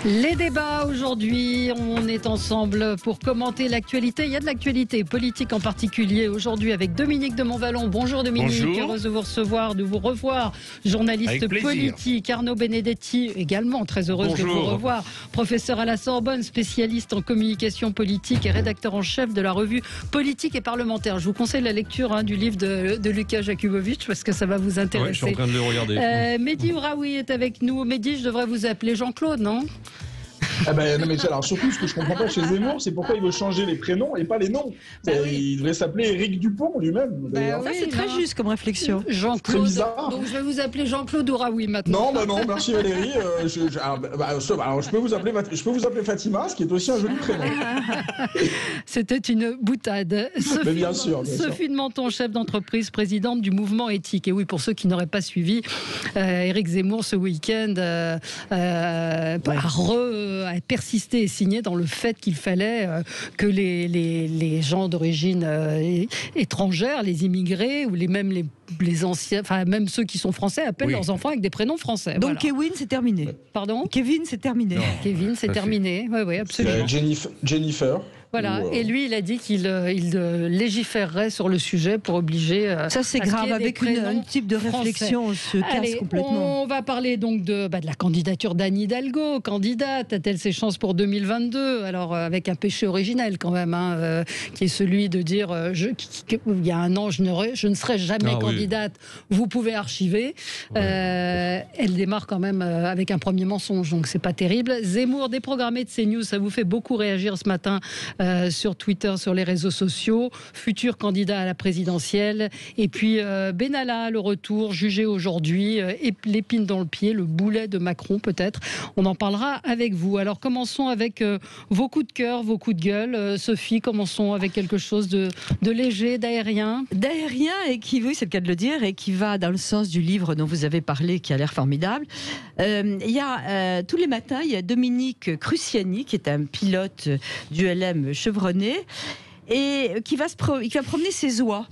Les débats aujourd'hui, on est ensemble pour commenter l'actualité. Il y a de l'actualité politique en particulier aujourd'hui avec Dominique de Montvalon. Bonjour Dominique, Bonjour. heureuse de vous recevoir, de vous revoir. Journaliste politique, Arnaud Benedetti également, très heureuse de vous revoir. Professeur à la Sorbonne, spécialiste en communication politique et rédacteur en chef de la revue Politique et Parlementaire. Je vous conseille la lecture du livre de Lucas Jakubowicz parce que ça va vous intéresser. Ouais, je suis en train de le regarder. Mehdi Ouraoui est avec nous. Mehdi, je devrais vous appeler Jean-Claude, non ? Ah ben, non mais alors surtout ce que je comprends pas chez Zemmour, c'est pourquoi il veut changer les prénoms et pas les noms. Il devrait s'appeler Éric Dupont lui-même. Oui, c'est très juste comme réflexion. Jean-Claude. Bizarre. Donc je vais vous appeler Jean-Claude Ouraoui maintenant. Non, merci Valérie. Je peux vous appeler Fatima, ce qui est aussi un joli prénom. C'était une boutade. Mais bien sûr. Sophie de Menton, chef d'entreprise, présidente du mouvement éthique. Et oui, pour ceux qui n'auraient pas suivi, Éric Zemmour ce week-end a persisté et signé dans le fait qu'il fallait que les gens d'origine étrangère, les immigrés ou les anciens, enfin même ceux qui sont français appellent leurs enfants avec des prénoms français. Donc voilà. Kevin, c'est terminé. Pardon ? Kevin, c'est terminé. Non. Kevin, c'est terminé. Oui, absolument. Jennifer. Voilà, et lui, il a dit qu'il légiférerait sur le sujet pour obliger. Ça, c'est grave, avec un type de réflexion, on se casse complètement. On va parler donc de la candidature d'Anne Hidalgo. Candidate, a-t-elle ses chances pour 2022 ? Alors, avec un péché originel quand même, qui est celui de dire il y a un an, je ne serai jamais candidate, vous pouvez archiver. Elle démarre quand même avec un premier mensonge, donc c'est pas terrible. Zemmour déprogrammé de CNews, ça vous fait beaucoup réagir ce matin. Sur Twitter, sur les réseaux sociaux, futur candidat à la présidentielle. Et puis Benalla, le retour, jugé aujourd'hui, l'épine dans le pied, le boulet de Macron peut-être. On en parlera avec vous. Alors commençons avec vos coups de cœur, vos coups de gueule. Sophie, commençons avec quelque chose de léger, d'aérien. D'aérien, et qui, oui, c'est le cas de le dire, et qui va dans le sens du livre dont vous avez parlé, qui a l'air formidable. Il y a tous les matins, il y a Dominique Cruciani, qui est un pilote du LM chevronné, et qui va promener ses oies.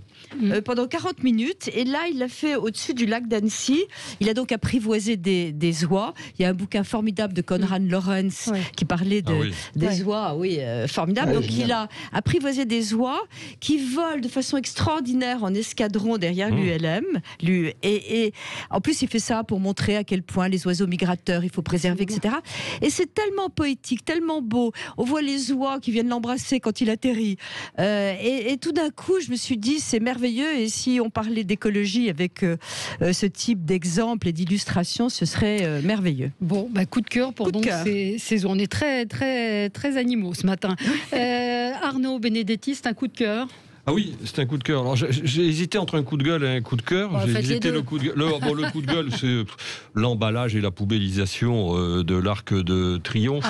Pendant 40 minutes, et là il l'a fait au-dessus du lac d'Annecy. Il a donc apprivoisé des oies. Il y a un bouquin formidable de Konrad Lorenz qui parlait des oies, formidable. Donc il a apprivoisé des oies qui volent de façon extraordinaire en escadron derrière l'ULM. Et en plus il fait ça pour montrer à quel point les oiseaux migrateurs il faut préserver, etc. Et c'est tellement poétique, tellement beau. On voit les oies qui viennent l'embrasser quand il atterrit. Et tout d'un coup je me suis dit, c'est merveilleux, et si on parlait d'écologie avec ce type d'exemple et d'illustration, ce serait merveilleux. Bon, coup de cœur pour ces on est très, très, très animaux ce matin. Arnaud Benedetti, c'est un coup de cœur. Ah oui, c'est un coup de cœur. Alors j'ai hésité entre un coup de gueule et un coup de cœur. J'ai hésité le coup de gueule. Le coup de gueule, c'est l'emballage et la poubellisation de l'Arc de Triomphe,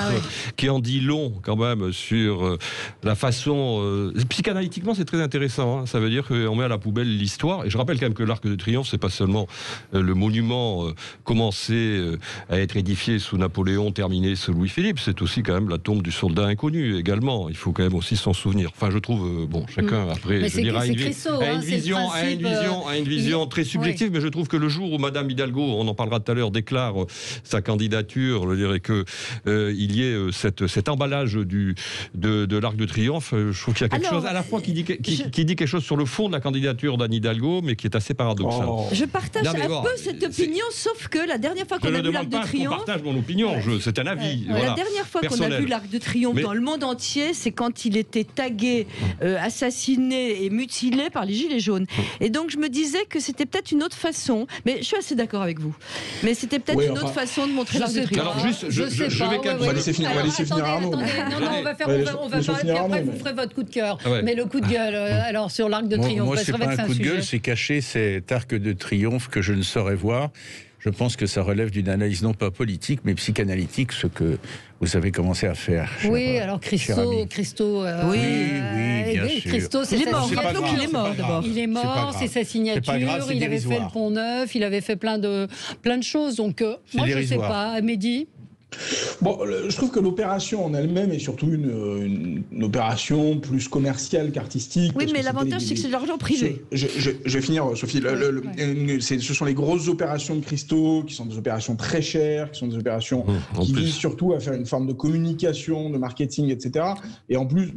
qui en dit long quand même sur la façon. Psychanalytiquement, c'est très intéressant. Ça veut dire qu'on met à la poubelle l'histoire. Et je rappelle quand même que l'Arc de Triomphe, c'est pas seulement le monument commencé à être édifié sous Napoléon, terminé sous Louis-Philippe. C'est aussi quand même la tombe du soldat inconnu également. Il faut quand même aussi s'en souvenir. Enfin, je trouve, chacun. Après, je dirais une vision très subjective, mais je trouve que le jour où Madame Hidalgo, on en parlera tout à l'heure, déclare sa candidature, je dirais que il y ait cet emballage de l'Arc de Triomphe, je trouve qu'il y a quelque chose à la fois qui dit quelque chose sur le fond de la candidature d'Anne Hidalgo, mais qui est assez paradoxal. Je partage un peu cette opinion, sauf que la dernière fois qu'on a vu l'Arc de Triomphe, je partage mon opinion, c'est un avis. La dernière fois qu'on a vu l'Arc de Triomphe dans le monde entier, c'est quand il était tagué, assassiné et mutilé par les Gilets jaunes. Et donc je me disais que c'était peut-être une autre façon, mais je suis assez d'accord avec vous, mais c'était peut-être une autre façon de montrer l'Arc de Triomphe. Alors juste, je vais quand même... On va laisser finir Arnaud. Non, on va parler, puis après vous ferez votre coup de cœur. Mais le coup de gueule, alors sur l'Arc de Triomphe, moi c'est pas un coup de gueule, c'est cacher cet Arc de Triomphe que je ne saurais voir. Je pense que ça relève d'une analyse non pas politique, mais psychanalytique, ce que vous avez commencé à faire. Alors Christo, bien sûr. Christo, c'est sa signature. Il est mort d'abord. Il est mort, c'est sa signature. Il avait fait le Pont Neuf, il avait fait plein de choses. Donc moi je sais pas, Mehdi. Bon, je trouve que l'opération en elle-même est surtout une opération plus commerciale qu'artistique. Oui, mais l'avantage, c'est que c'est de l'argent privé. Je vais finir, Sophie. Ce sont les grosses opérations de Christo, qui sont des opérations très chères, qui sont des opérations qui visent surtout à faire une forme de communication, de marketing, etc. Et en plus,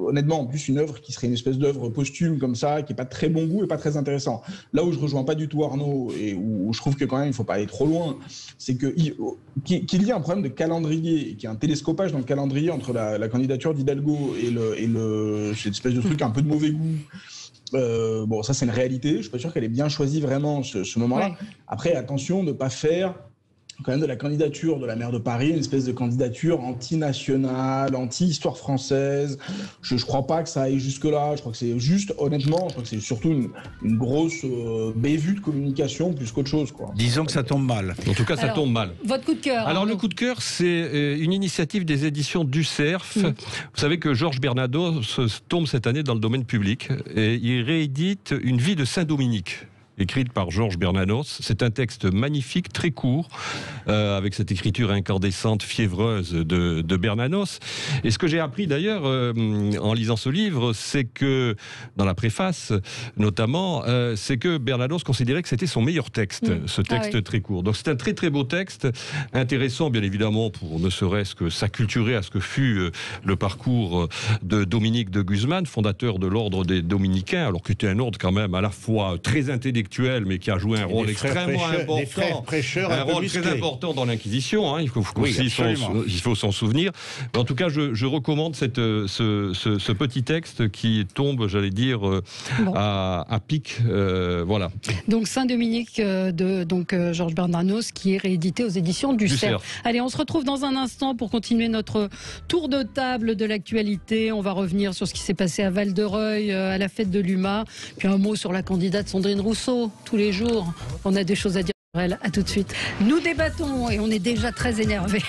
honnêtement, en plus, une œuvre qui serait une espèce d'œuvre posthume comme ça, qui n'est pas de très bon goût et pas très intéressant. Là où je rejoins pas du tout Arnaud, et où je trouve que quand même, il ne faut pas aller trop loin, c'est qu'il y a un problème de calendrier, qu'il y a un télescopage dans le calendrier entre la candidature d'Hidalgo et cette espèce de truc un peu de mauvais goût. Ça c'est une réalité, je suis pas sûr qu'elle ait bien choisi vraiment ce moment-là. Ouais. Après, attention de ne pas faire quand même de la candidature de la maire de Paris une espèce de candidature anti-nationale, anti-histoire française. Je crois pas que ça aille jusque-là. Je crois que c'est juste, honnêtement, je crois que c'est surtout une grosse bévue de communication plus qu'autre chose, quoi. Disons que ça tombe mal. En tout cas, ça tombe mal. Votre coup de cœur. Alors, le coup de cœur, c'est une initiative des éditions du Cerf. Vous savez que Georges Bernanos tombe cette année dans le domaine public et il réédite Une vie de Saint-Dominique, écrite par Georges Bernanos. C'est un texte magnifique, très court, avec cette écriture incandescente, fiévreuse de Bernanos. Et ce que j'ai appris d'ailleurs en lisant ce livre, c'est que, dans la préface notamment, c'est que Bernanos considérait que c'était son meilleur texte, ce texte très court. Donc c'est un très très beau texte, intéressant bien évidemment pour ne serait-ce que s'acculturer à ce que fut le parcours de Dominique de Guzman, fondateur de l'ordre des Dominicains, alors qu'il était un ordre quand même à la fois très intellectuel, mais qui a joué un rôle extrêmement important, un rôle très important dans l'Inquisition, il faut s'en souvenir. Mais en tout cas, je recommande ce petit texte qui tombe, j'allais dire, à pic. Voilà. Donc Saint-Dominique de Georges Bernanos, qui est réédité aux éditions du Cerf. Allez, on se retrouve dans un instant pour continuer notre tour de table de l'actualité. On va revenir sur ce qui s'est passé à Val-de-Reuil, à la fête de l'UMA, puis un mot sur la candidate Sandrine Rousseau. Tous les jours, on a des choses à dire. À tout de suite. Nous débattons et on est déjà très énervés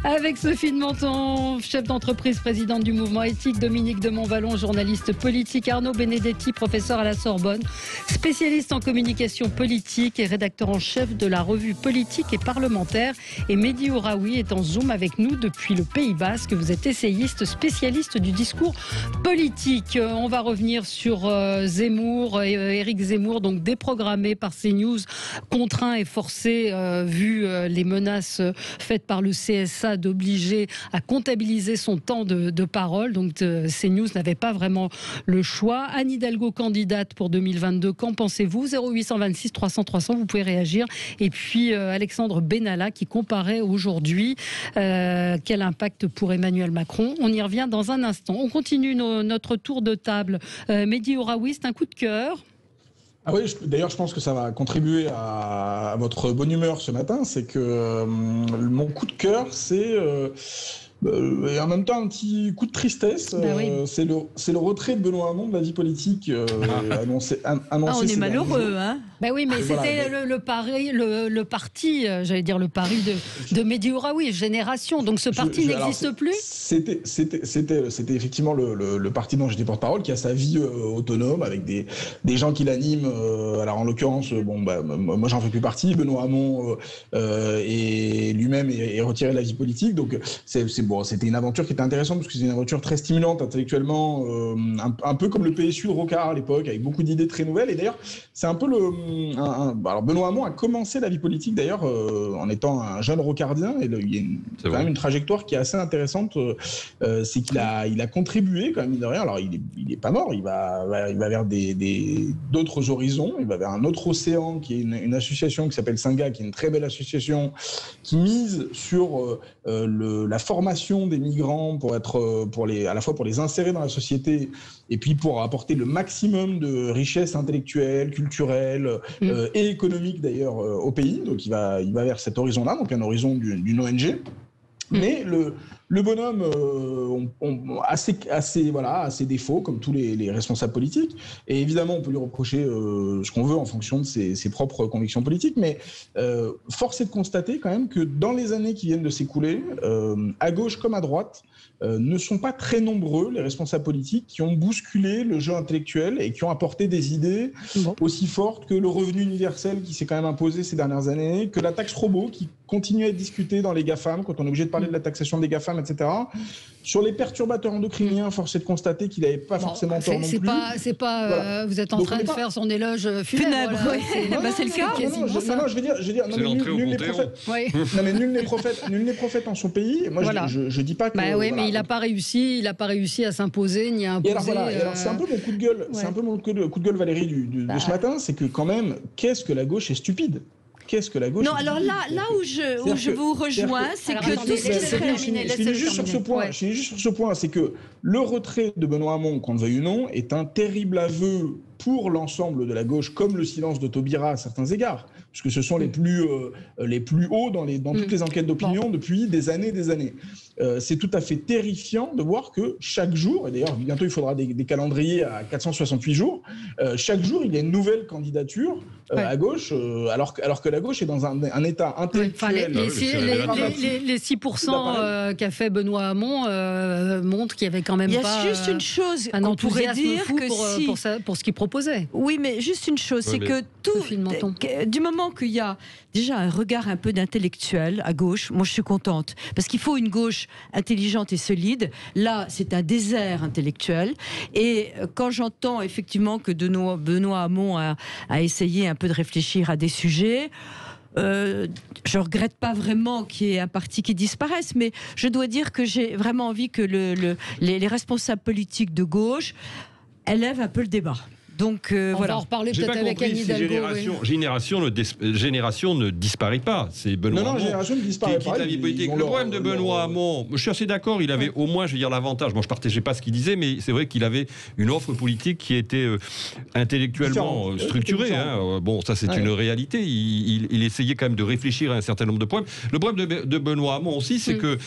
avec Sophie de Menton, chef d'entreprise, présidente du mouvement éthique, Dominique de Montvalon, journaliste politique, Arnaud Benedetti, professeur à la Sorbonne, spécialiste en communication politique et rédacteur en chef de la revue politique et parlementaire, et Mehdi Ouraoui est en Zoom avec nous depuis le Pays Basque. Vous êtes essayiste, spécialiste du discours politique. On va revenir sur Zemmour, Éric Zemmour, donc déprogrammé par CNews, contraint et forcé, vu les menaces faites par le CSA, d'obliger à comptabiliser son temps de parole. Donc CNews n'avait pas vraiment le choix. Anne Hidalgo, candidate pour 2022, qu'en pensez-vous? 0826 300 300, vous pouvez réagir. Et puis Alexandre Benalla qui comparait aujourd'hui quel impact pour Emmanuel Macron. On y revient dans un instant. On continue notre tour de table. Mehdi Ouraoui, c'est un coup de cœur. Ah oui, d'ailleurs, je pense que ça va contribuer à votre bonne humeur ce matin. C'est que mon coup de cœur, c'est et en même temps un petit coup de tristesse. C'est le retrait de Benoît Hamon de la vie politique annoncé. On est malheureux, hein. Ben oui, mais c'était le parti, j'allais dire le pari de Mehdi Ouraoui, Génération. Donc ce parti n'existe plus. C'était effectivement le parti dont j'étais porte-parole, qui a sa vie autonome avec des gens qui l'animent. Alors en l'occurrence, moi j'en fais plus partie. Benoît Hamon et lui-même est retiré de la vie politique. Donc c'était une aventure qui était intéressante parce que c'est une aventure très stimulante intellectuellement, un peu comme le PSU de Rocard à l'époque, avec beaucoup d'idées très nouvelles. Et d'ailleurs, c'est un peu alors Benoît Hamon a commencé la vie politique d'ailleurs en étant un jeune rocardien, et il y a quand même une trajectoire qui est assez intéressante. C'est qu'il a contribué quand même, mine de rien. Alors il est pas mort, il va vers d'autres horizons, il va vers un autre océan qui est une association qui s'appelle Singa, qui est une très belle association qui mise sur la formation des migrants à la fois pour les insérer dans la société et puis pour apporter le maximum de richesse intellectuelle, culturelle et économique d'ailleurs au pays. Donc il va vers cet horizon-là, donc un horizon d'une ONG. Mais le bonhomme a ses défauts, comme tous les responsables politiques. Et évidemment, on peut lui reprocher ce qu'on veut en fonction de ses propres convictions politiques. Mais force est de constater quand même que dans les années qui viennent de s'écouler, à gauche comme à droite, ne sont pas très nombreux les responsables politiques qui ont bousculé le jeu intellectuel et qui ont apporté des idées aussi fortes que le revenu universel qui s'est quand même imposé ces dernières années, que la taxe robot continue à être discuté dans les GAFAM, quand on est obligé de parler de la taxation des GAFAM, etc. Sur les perturbateurs endocriniens, force est de constater qu'il n'avait pas forcément tort non plus. Voilà. Vous êtes en train de faire son éloge funèbre. C'est le cas. Je veux dire, nul n'est prophète en son pays. Moi, je dis pas que. Mais il n'a pas réussi à s'imposer ni à imposer. Alors, c'est un peu mon coup de gueule. C'est un peu mon coup de gueule, Valérie, de ce matin, c'est que quand même, qu'est-ce que la gauche est stupide. Qu'est-ce que la gauche? Non, alors là où je vous rejoins, c'est que tout ce qui je finis juste sur ce point, c'est que le retrait de Benoît Hamon, qu'on le veuille ou non, est un terrible aveu pour l'ensemble de la gauche, comme le silence de Taubira à certains égards, puisque ce sont les plus hauts dans toutes les enquêtes d'opinion depuis des années. C'est tout à fait terrifiant de voir que chaque jour, et d'ailleurs bientôt il faudra des calendriers à 468 jours, chaque jour il y a une nouvelle candidature à gauche, alors que la gauche est dans un état intellectuel. Les 6% qu'a fait Benoît Hamon montrent qu'il y avait quand même pas juste une chose un enthousiasme fou pour ce qu'il proposait. Oui, mais juste une chose, c'est que du moment qu'il y a déjà un regard un peu d'intellectuel à gauche, moi je suis contente, parce qu'il faut une gauche intelligente et solide. Là, c'est un désert intellectuel, et quand j'entends effectivement que Benoît Hamon a essayé un peu de réfléchir à des sujets, je regrette pas vraiment qu'il y ait un parti qui disparaisse, mais je dois dire que j'ai vraiment envie que les responsables politiques de gauche élèvent un peu le débat. Donc on va en reparler peut-être avec Anne Hidalgo. Génération ne disparaît pas. C'est Benoît Hamon Génération ne disparaît pas. La vie politique. Le problème de Benoît Hamon, je suis assez d'accord, il avait au moins, je veux dire, l'avantage. Moi, je ne partageais pas ce qu'il disait, mais c'est vrai qu'il avait une offre politique qui était intellectuellement structurée. Bon, ça, c'est une réalité. Il essayait quand même de réfléchir à un certain nombre de problèmes. Le problème de Benoît Hamon aussi, c'est que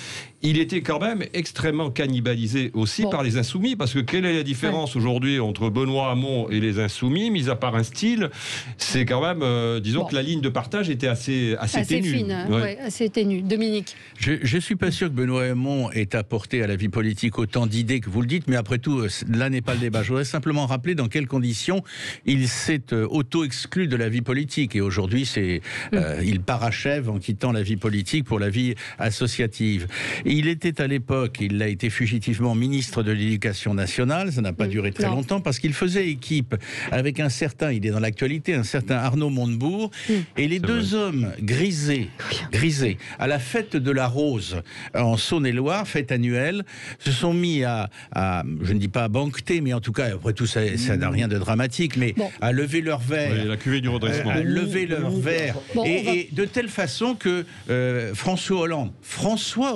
il était quand même extrêmement cannibalisé aussi par les Insoumis, parce que quelle est la différence aujourd'hui entre Benoît Hamon et les Insoumis, mis à part un style, c'est quand même, disons que la ligne de partage était assez ténue. Fine, assez ténue. Dominique. Je suis pas sûr que Benoît Hamon ait apporté à la vie politique autant d'idées que vous le dites, mais après tout, là n'est pas le débat. Je voudrais simplement rappeler dans quelles conditions il s'est auto-exclu de la vie politique, et aujourd'hui, il parachève en quittant la vie politique pour la vie associative. Il était à l'époque, il a été fugitivement ministre de l'Éducation nationale, ça n'a pas duré très longtemps, parce qu'il faisait équipe avec un certain, il est dans l'actualité, un certain Arnaud Montebourg, et les deux hommes grisés à la fête de la Rose en Saône-et-Loire, fête annuelle, se sont mis à je ne dis pas à banqueter, mais en tout cas, après tout ça n'a rien de dramatique, mais à lever leur verre, la cuvée du redressement, à lever leur verre, et de telle façon que François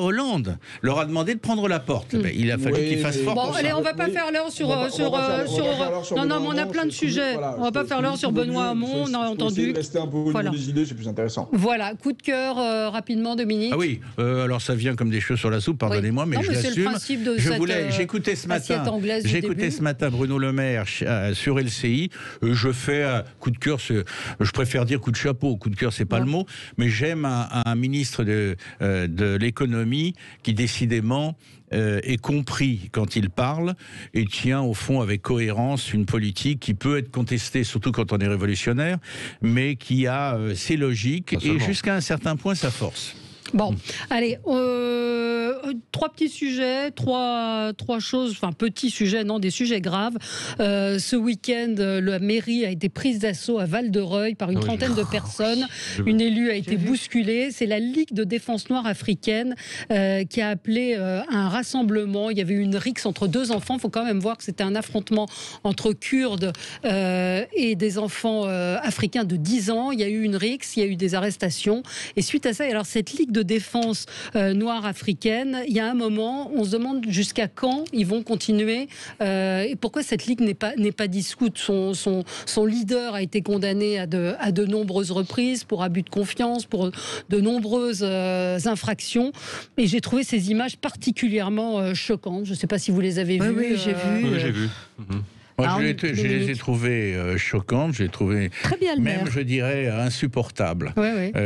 Hollande leur a demandé de prendre la porte. Il a fallu qu'il fasse fort. Bon, allez, on va pas faire l'heure sur non, mais on a plein de sujets. On va pas faire l'heure sur Benoît Hamon, on a entendu. Rester un peu au niveau des idées, c'est plus intéressant. Voilà, coup de cœur rapidement, Dominique. Ah oui, alors ça vient comme des cheveux sur la soupe, pardonnez-moi, mais je l'assume. C'est le principe de j'écoutais ce matin Bruno Le Maire sur LCI. Je fais un coup de cœur, je préfère dire coup de chapeau, coup de cœur c'est pas le mot, mais j'aime un ministre de l'économie qui décidément est compris quand il parle et tient au fond avec cohérence une politique qui peut être contestée, surtout quand on est révolutionnaire, mais qui a ses logiques et jusqu'à un certain point sa force. Bon, allez, trois petits sujets, trois choses, enfin petits sujets, non, des sujets graves. Ce week-end, la mairie a été prise d'assaut à Val-de-Reuil par une trentaine de personnes. Une élue a été bousculée. C'est la Ligue de défense noire africaine qui a appelé un rassemblement. Il y avait une rixe entre deux enfants. Il faut quand même voir que c'était un affrontement entre Kurdes et des enfants africains de 10 ans. Il y a eu une rixe, il y a eu des arrestations. Et suite à ça, alors cette Ligue de défense noire africaine, il y a un moment, on se demande jusqu'à quand ils vont continuer et pourquoi cette ligue n'est pas dissoute. Son leader a été condamné à de nombreuses reprises pour abus de confiance, pour de nombreuses infractions, et j'ai trouvé ces images particulièrement choquantes. Je ne sais pas si vous les avez vues. Oui, j'ai vu. Oui, j'ai vu. Moi, je les ai trouvées choquantes, je les ai trouvées très bien, même, je dirais, insupportables.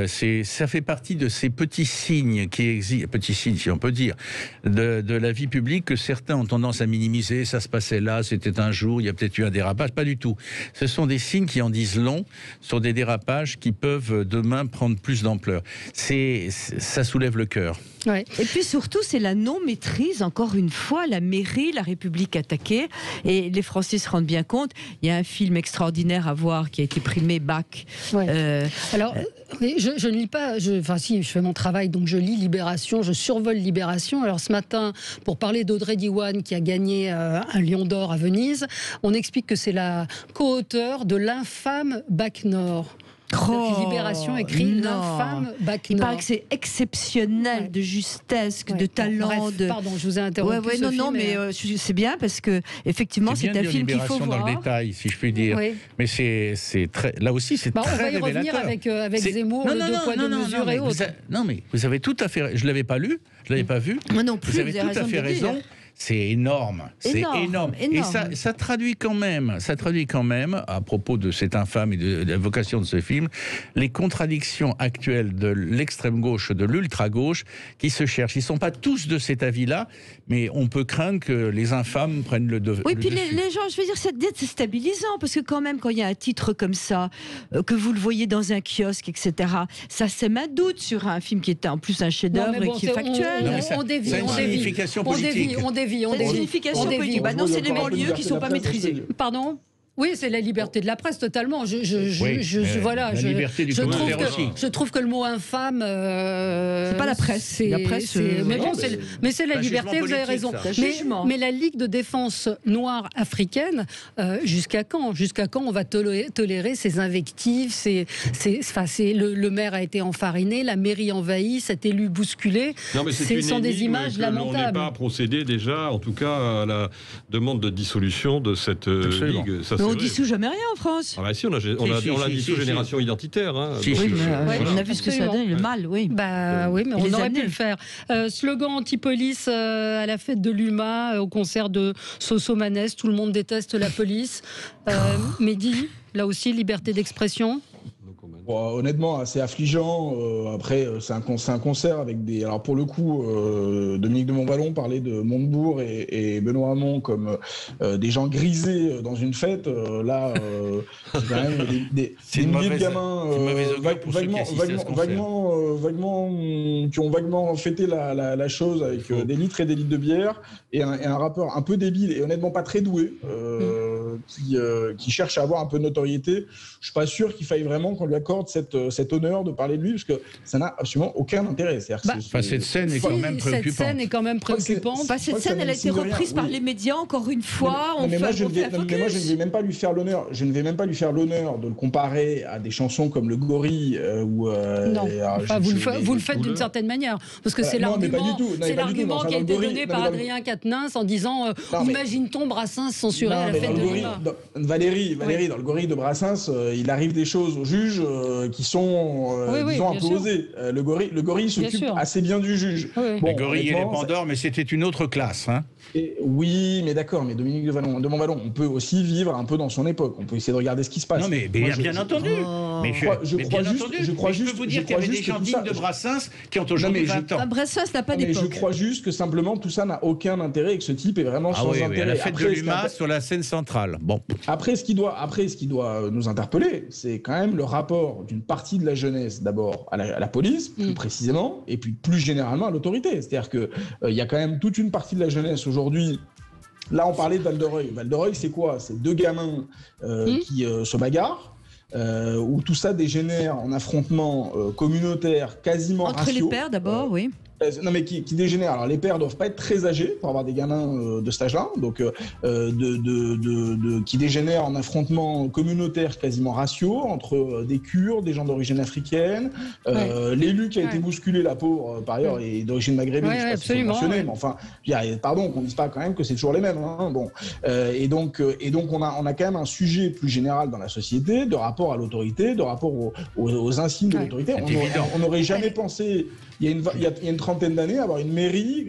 Ça fait partie de ces petits signes qui existent, petits signes, si on peut dire, de la vie publique que certains ont tendance à minimiser. Ça se passait là, c'était un jour, il y a peut-être eu un dérapage. Pas du tout. Ce sont des signes qui en disent long sur des dérapages qui peuvent demain prendre plus d'ampleur. Ça soulève le cœur. Ouais. Et puis surtout, c'est la non-maîtrise, encore une fois, la mairie, la République attaquée. Et les Français se rendent bien compte. Il y a un film extraordinaire à voir qui a été primé BAC. Alors, je ne lis pas, si, je fais mon travail, donc je lis Libération, je survole Libération. Alors ce matin, pour parler d'Audrey Diwan, qui a gagné un Lion d'Or à Venise, on explique que c'est la co-auteure de l'infâme BAC Nord. Libération écrit l'infâme BAC Nord. Il paraît que c'est exceptionnel de justesse, de talent. Bref, pardon, je vous ai interrompu. Mais c'est bien parce que effectivement, c'est un film qu'il faut voir. Dans le détail, si je puis dire. Mais c'est très, là aussi, c'est très révélateur. On va y revenir avec Zemmour, le deux poids deux mesures et autres. Non, mais vous avez tout à fait. Je l'avais pas lu, je l'avais pas vu. Moi non plus. Vous avez tout à fait raison. C'est énorme, c'est énorme. Et ça traduit quand même, à propos de cette infâme et de la vocation de ce film, les contradictions actuelles de l'extrême gauche, de l'ultra gauche, qui se cherchent. Ils ne sont pas tous de cet avis-là, mais on peut craindre que les infâmes prennent le dessus. Oui, puis les gens, je veux dire, c'est déstabilisant, parce que quand même, quand il y a un titre comme ça, que vous le voyez dans un kiosque, etc., ça sème un doute sur un film qui est en plus un chef-d'œuvre et qui est factuel. On dévie, une signification politique. Signification politique. Non, c'est les banlieues qui ne sont pas maîtrisées. Pardon ? Oui, c'est la liberté de la presse, totalement. Je trouve que le mot infâme... c'est pas la presse. Mais c'est la liberté, vous avez raison. Mais la Ligue de défense noire africaine, jusqu'à quand on va tolérer ces invectives, le maire a été enfariné, la mairie envahie, cet élu bousculé. Ce sont des images lamentables. On n'est pas procédé déjà, en tout cas, à la demande de dissolution de cette Ligue. On dissout jamais rien en France. Ah bah si, on a dissous Génération Identitaire. On a vu ce que ça donne, le mal, oui. Oui, mais on aurait pu le faire. Slogan anti-police à la fête de l'UMA, au concert de Soso Manès, tout le monde déteste la police. Mehdi, là aussi, liberté d'expression. Honnêtement, assez affligeant. Après, c'est un concert avec des... Alors pour le coup, Dominique de Montvalon parlait de Montebourg et Benoît Hamon comme des gens grisés dans une fête. Là, c'est quand même des milliers de gamins qui ont vaguement fêté la chose avec des litres et des litres de bière et un rappeur un peu débile et honnêtement pas très doué qui cherche à avoir un peu de notoriété. Je suis pas sûr qu'il faille vraiment qu'on lui accorde cet honneur de parler de lui, parce que ça n'a absolument aucun intérêt. Cette scène est quand même préoccupante. Cette scène est quand même préoccupante. Cette scène, elle a été reprise par les médias, encore une fois. Moi, je ne vais même pas lui faire l'honneur. Je ne vais même pas lui faire l'honneur de le comparer à des chansons comme Le Gorille vous le faites d'une certaine manière, parce que c'est l'argument qui a été donné par Adrien Quatennens en disant imagine-t-on Brassens censuré à la fête de l'UMA. Valérie, dans Le Gorille de Brassens, il arrive des choses au juge qui sont disons un peu osées. Le gorille s'occupe assez bien du juge. Le gorille et les Pandores, mais c'était une autre classe. Oui, mais d'accord, mais Dominique de Montvalon, on peut aussi vivre un peu dans son époque. On peut essayer de regarder ce qui se passe. Non, mais bien entendu. Je peux vous dire qu'il y avait des gens dignes de Brassens qui ont aujourd'hui 20 ans. Brassens n'a pas d'époque. Je crois juste que simplement tout ça n'a aucun intérêt et que ce type est vraiment sans intérêt. À la fête de l'UMA sur la scène centrale. Bon. Après, ce qui doit nous interpeller, c'est quand même le rapport d'une partie de la jeunesse, d'abord à la police, plus précisément, et puis plus généralement à l'autorité. C'est-à-dire qu'il y a quand même toute une partie de la jeunesse aujourd'hui. Là, on parlait de Val-de-Reuil. Val-de-Reuil, c'est quoi? C'est deux gamins qui se bagarrent, où tout ça dégénère en affrontements communautaires quasiment entre raciaux. Les pères, d'abord, oui. Non, mais qui dégénèrent. Alors les pères doivent pas être très âgés pour avoir des gamins de cet âge-là, donc qui dégénèrent en affrontements communautaires quasiment raciaux entre des Kurdes, des gens d'origine africaine, l'élu qui a été bousculé, la pauvre, par ailleurs, est d'origine maghrébine, je sais pas si c'est mentionné, mais enfin, pardon qu'on dise pas quand même que c'est toujours les mêmes. Et donc on a quand même un sujet plus général dans la société de rapport à l'autorité, de rapport aux insignes de l'autorité. On n'aurait jamais pensé il y a une trentaine d'années avoir une mairie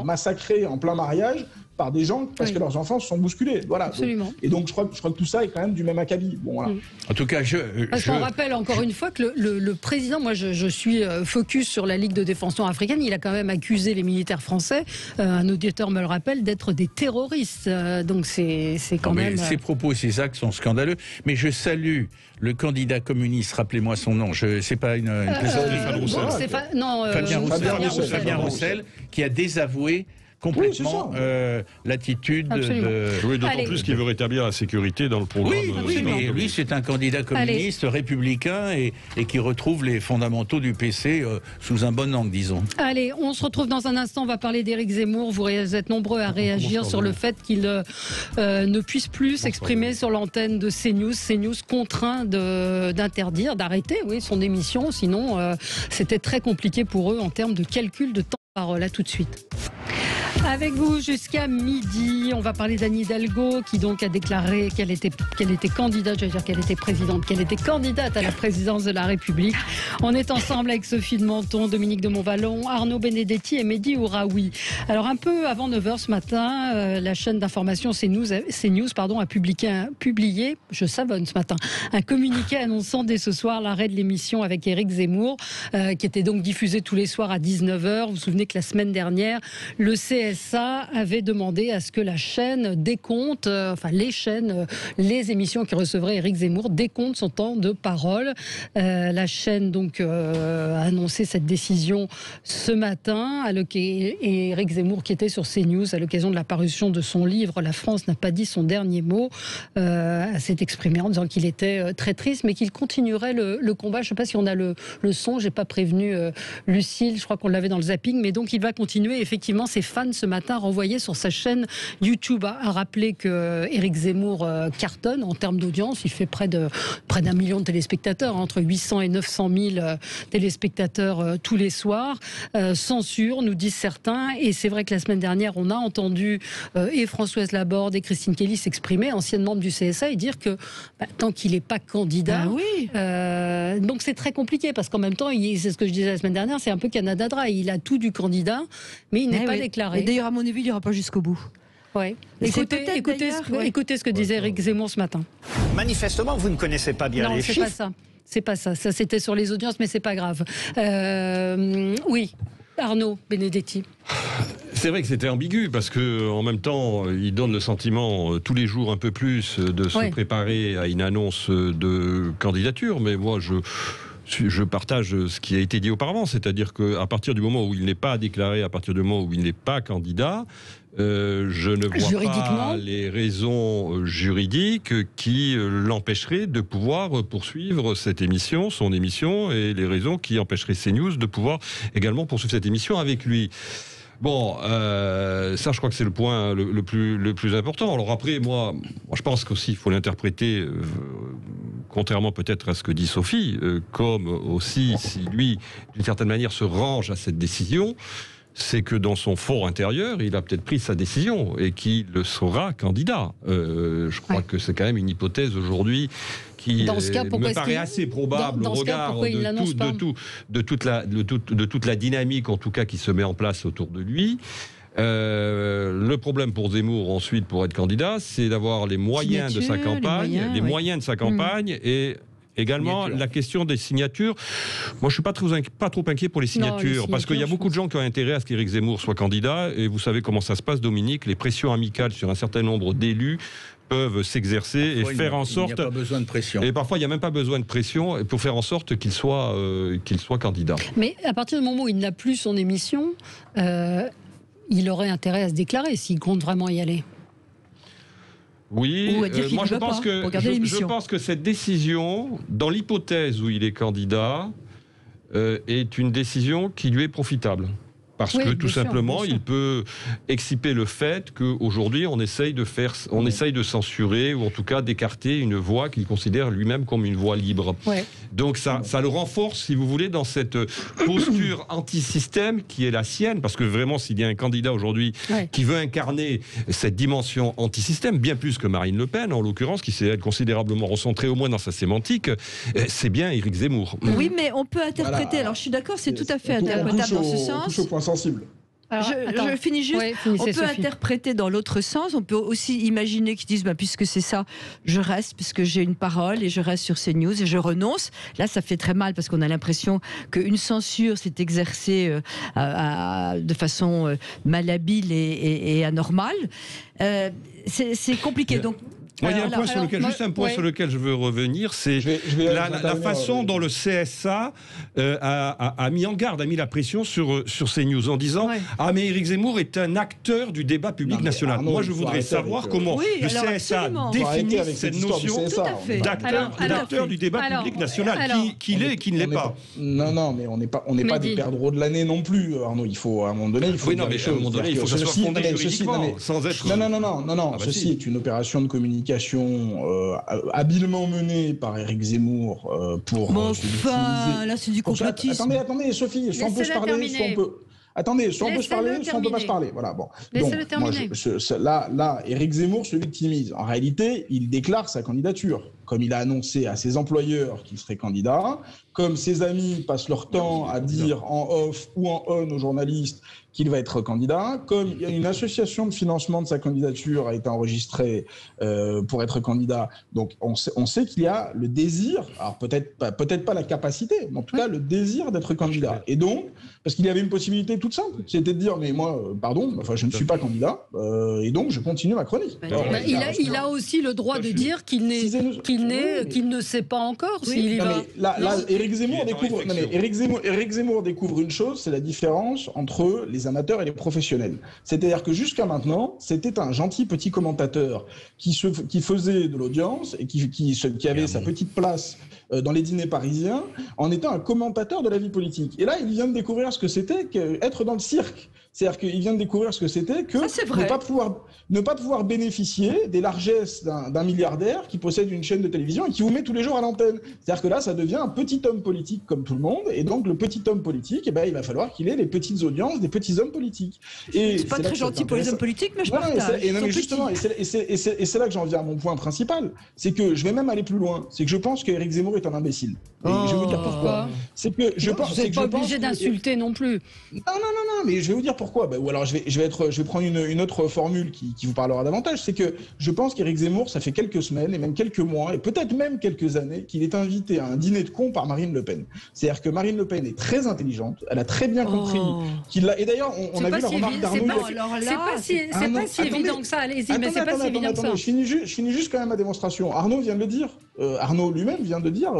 massacrée en plein mariage par des gens parce que leurs enfants se sont bousculés. Voilà. Absolument. Et donc je crois que tout ça est quand même du même acabit. Bon, voilà. En tout cas, parce qu'on rappelle encore une fois que le président, moi je suis focus sur la Ligue de défense nord-africaine, il a quand même accusé les militaires français, un auditeur me le rappelle, d'être des terroristes. Donc c'est quand même... Ces propos et ces actes sont scandaleux. Mais je salue le candidat communiste, rappelez-moi son nom, c'est pas une plaisanterie. Fabien Roussel, qui a désavoué complètement l'attitude de... Oui, d'autant plus qu'il veut rétablir la sécurité dans le programme. Oui, mais lui, c'est un candidat communiste, républicain, et qui retrouve les fondamentaux du PC sous un bon angle, disons. Allez, on se retrouve dans un instant, on va parler d'Éric Zemmour. Vous êtes nombreux à réagir sur le fait qu'il ne puisse plus s'exprimer sur l'antenne de CNews. CNews contraint d'interdire, d'arrêter son émission, sinon c'était très compliqué pour eux en termes de calcul de temps de parole. À tout de suite. Avec vous jusqu'à midi, on va parler d'Anne Hidalgo qui donc a déclaré qu'elle était candidate, j'allais dire qu'elle était présidente, qu'elle était candidate à la présidence de la République. On est ensemble avec Sophie de Menton, Dominique de Montvalon, Arnaud Benedetti et Mehdi Ouraoui. Alors un peu avant 9h ce matin, la chaîne d'information CNews a publié, je savonne ce matin, un communiqué annonçant dès ce soir l'arrêt de l'émission avec Éric Zemmour, qui était donc diffusée tous les soirs à 19h. Vous vous souvenez que la semaine dernière, le CSA avait demandé à ce que la chaîne décompte, les émissions qui recevraient Éric Zemmour décomptent son temps de parole. La chaîne donc a annoncé cette décision ce matin. Et Éric Zemmour, qui était sur CNews à l'occasion de la parution de son livre « La France n'a pas dit son dernier mot », s'est exprimé en disant qu'il était très triste, mais qu'il continuerait le combat. Je ne sais pas si on a le son, j'ai pas prévenu Lucille, je crois qu'on l'avait dans le zapping, mais donc il va continuer. Effectivement, ses fans ce matin renvoyaient sur sa chaîne YouTube à rappeler que Éric Zemmour cartonne en termes d'audience. Il fait près d'1 million de téléspectateurs, entre 800 et 900 000 téléspectateurs tous les soirs. Censure, nous disent certains. Et c'est vrai que la semaine dernière, on a entendu et Françoise Laborde et Christine Kelly s'exprimer, anciennes membres du CSA, et dire que tant qu'il n'est pas candidat... donc c'est très compliqué, parce qu'en même temps, c'est ce que je disais la semaine dernière, c'est un peu Canada Dry. Il a tout du candidat, mais il n'est pas déclaré. Et d'ailleurs, à mon avis, il n'ira pas jusqu'au bout. Ouais. Écoutez ce que disait Éric Zemmour ce matin. Manifestement, vous ne connaissez pas bien les chiffres. Non, c'est pas ça. C'est pas ça. Ça, c'était sur les audiences, mais c'est pas grave. Oui, Arnaud Benedetti. C'est vrai que c'était ambigu parce que en même temps, il donne le sentiment tous les jours un peu plus de se préparer à une annonce de candidature. Mais moi, je partage ce qui a été dit auparavant, c'est-à-dire qu'à partir du moment où il n'est pas déclaré, à partir du moment où il n'est pas candidat, je ne vois pas les raisons juridiques qui l'empêcheraient de pouvoir poursuivre cette émission, son émission, et les raisons qui empêcheraient CNews de pouvoir également poursuivre cette émission avec lui. Bon, ça, je crois que c'est le point le plus important. Alors après, moi je pense qu'aussi il faut l'interpréter, contrairement peut-être à ce que dit Sophie, comme aussi si lui, d'une certaine manière, se range à cette décision, c'est que dans son fort intérieur, il a peut-être pris sa décision et qu'il sera candidat. Je crois que c'est quand même une hypothèse aujourd'hui qui me paraît assez probable au regard de toute la dynamique, en tout cas, qui se met en place autour de lui. Le problème pour Zemmour, ensuite, pour être candidat, c'est d'avoir les moyens de sa campagne, et également la question des signatures. Moi, je suis pas trop inquiet pour les signatures, parce qu'il y a beaucoup de gens qui ont intérêt à ce qu'Éric Zemmour soit candidat, et vous savez comment ça se passe, Dominique, les pressions amicales sur un certain nombre d'élus peuvent s'exercer et faire en sorte... Il n'y a pas besoin de pression. Et parfois, il n'y a même pas besoin de pression pour faire en sorte qu'il soit candidat. Mais à partir du moment où il n'a plus son émission, il aurait intérêt à se déclarer s'il compte vraiment y aller. Oui, moi je pense que cette décision, dans l'hypothèse où il est candidat, est une décision qui lui est profitable. Parce que tout simplement, il peut exciper le fait qu'aujourd'hui, on essaye de censurer, ou en tout cas d'écarter une voix qu'il considère lui-même comme une voix libre. Donc ça le renforce, si vous voulez, dans cette posture anti-système qui est la sienne, parce que vraiment, s'il y a un candidat aujourd'hui qui veut incarner cette dimension anti-système, bien plus que Marine Le Pen, en l'occurrence, qui s'est considérablement recentrée, au moins dans sa sémantique, c'est bien Éric Zemmour. Oui, mais on peut interpréter, alors je suis d'accord, c'est tout à fait interprétable dans ce sens. Sensible. Alors, je finis juste. Ouais, on peut interpréter dans l'autre sens. On peut aussi imaginer qu'ils disent puisque c'est ça, je reste, puisque j'ai une parole et je reste sur CNews et je renonce. Là, ça fait très mal parce qu'on a l'impression qu'une censure s'est exercée de façon malhabile et anormale. C'est compliqué. Donc, il y a un point sur lequel je veux revenir, c'est la façon dont le CSA a mis en garde, a mis la pression sur CNews en disant mais Éric Zemmour est un acteur du débat public national. Arnaud, moi, je voudrais savoir comment le CSA définit cette notion d'acteur du débat public national, qui l'est et qui ne l'est pas. Non, mais on n'est pas des perdreaux de l'année non plus, Arnaud. Il faut, à un moment donné, il faut dire les choses. À un moment donné, il faut que ça soit fondé juridiquement, sans être... Non, ceci est une opération de communication habilement menée par Éric Zemmour pour... là c'est du complotisme. Attendez, Sophie, soit on peut se parler, soit on peut... Attendez, soit on peut se parler, soit on ne peut pas se parler. Voilà, bon. Laissez-le terminer. Là, Éric Zemmour se victimise. En réalité, il déclare sa candidature. Comme il a annoncé à ses employeurs qu'il serait candidat, comme ses amis passent leur temps à dire en off ou en on aux journalistes qu'il va être candidat, comme il y a une association de financement de sa candidature a été enregistrée pour être candidat. Donc on sait qu'il y a le désir, alors peut-être pas la capacité, mais en tout cas le désir d'être candidat. Et donc, parce qu'il y avait une possibilité toute simple, c'était de dire mais moi, je ne suis pas candidat, et donc je continue ma chronique. Il a aussi le droit de dire qu'il ne sait pas encore s'il y va. Là, Éric Zemmour découvre une chose, c'est la différence entre les amateurs et les professionnels. C'est-à-dire que jusqu'à maintenant, c'était un gentil petit commentateur qui faisait de l'audience et qui avait sa petite place dans les dîners parisiens en étant un commentateur de la vie politique. Et là, il vient de découvrir ce que c'était qu'être dans le cirque. C'est-à-dire qu'il vient de découvrir ce que c'était que ne pas pouvoir bénéficier des largesses d'un milliardaire qui possède une chaîne de télévision et qui vous met tous les jours à l'antenne. C'est-à-dire que là, ça devient un petit homme politique comme tout le monde, et donc le petit homme politique, il va falloir qu'il ait les petites audiences des petits hommes politiques. C'est pas très gentil pour les hommes politiques, mais je partage. Et c'est là que j'en viens à mon point principal, c'est que je vais même aller plus loin. C'est que je pense qu'Éric Zemmour est un imbécile. Et je vais vous dire pourquoi. C'est que je pense. Vous n'êtes pas obligé d'insulter non plus. Non, mais je vais vous dire pourquoi. Ou alors je vais prendre une autre formule qui vous parlera davantage. C'est que je pense qu'Éric Zemmour, ça fait quelques semaines et même quelques mois et peut-être même quelques années qu'il est invité à un dîner de cons par Marine Le Pen. C'est-à-dire que Marine Le Pen est très intelligente, elle a très bien compris qu'il l'a. Et d'ailleurs, on a vu la remarque d'Arnaud. C'est pas si évident que ça. Allez-y, mais c'est pas si évident que ça. Je finis juste quand même ma démonstration. Arnaud vient de le dire. Arnaud lui-même vient de dire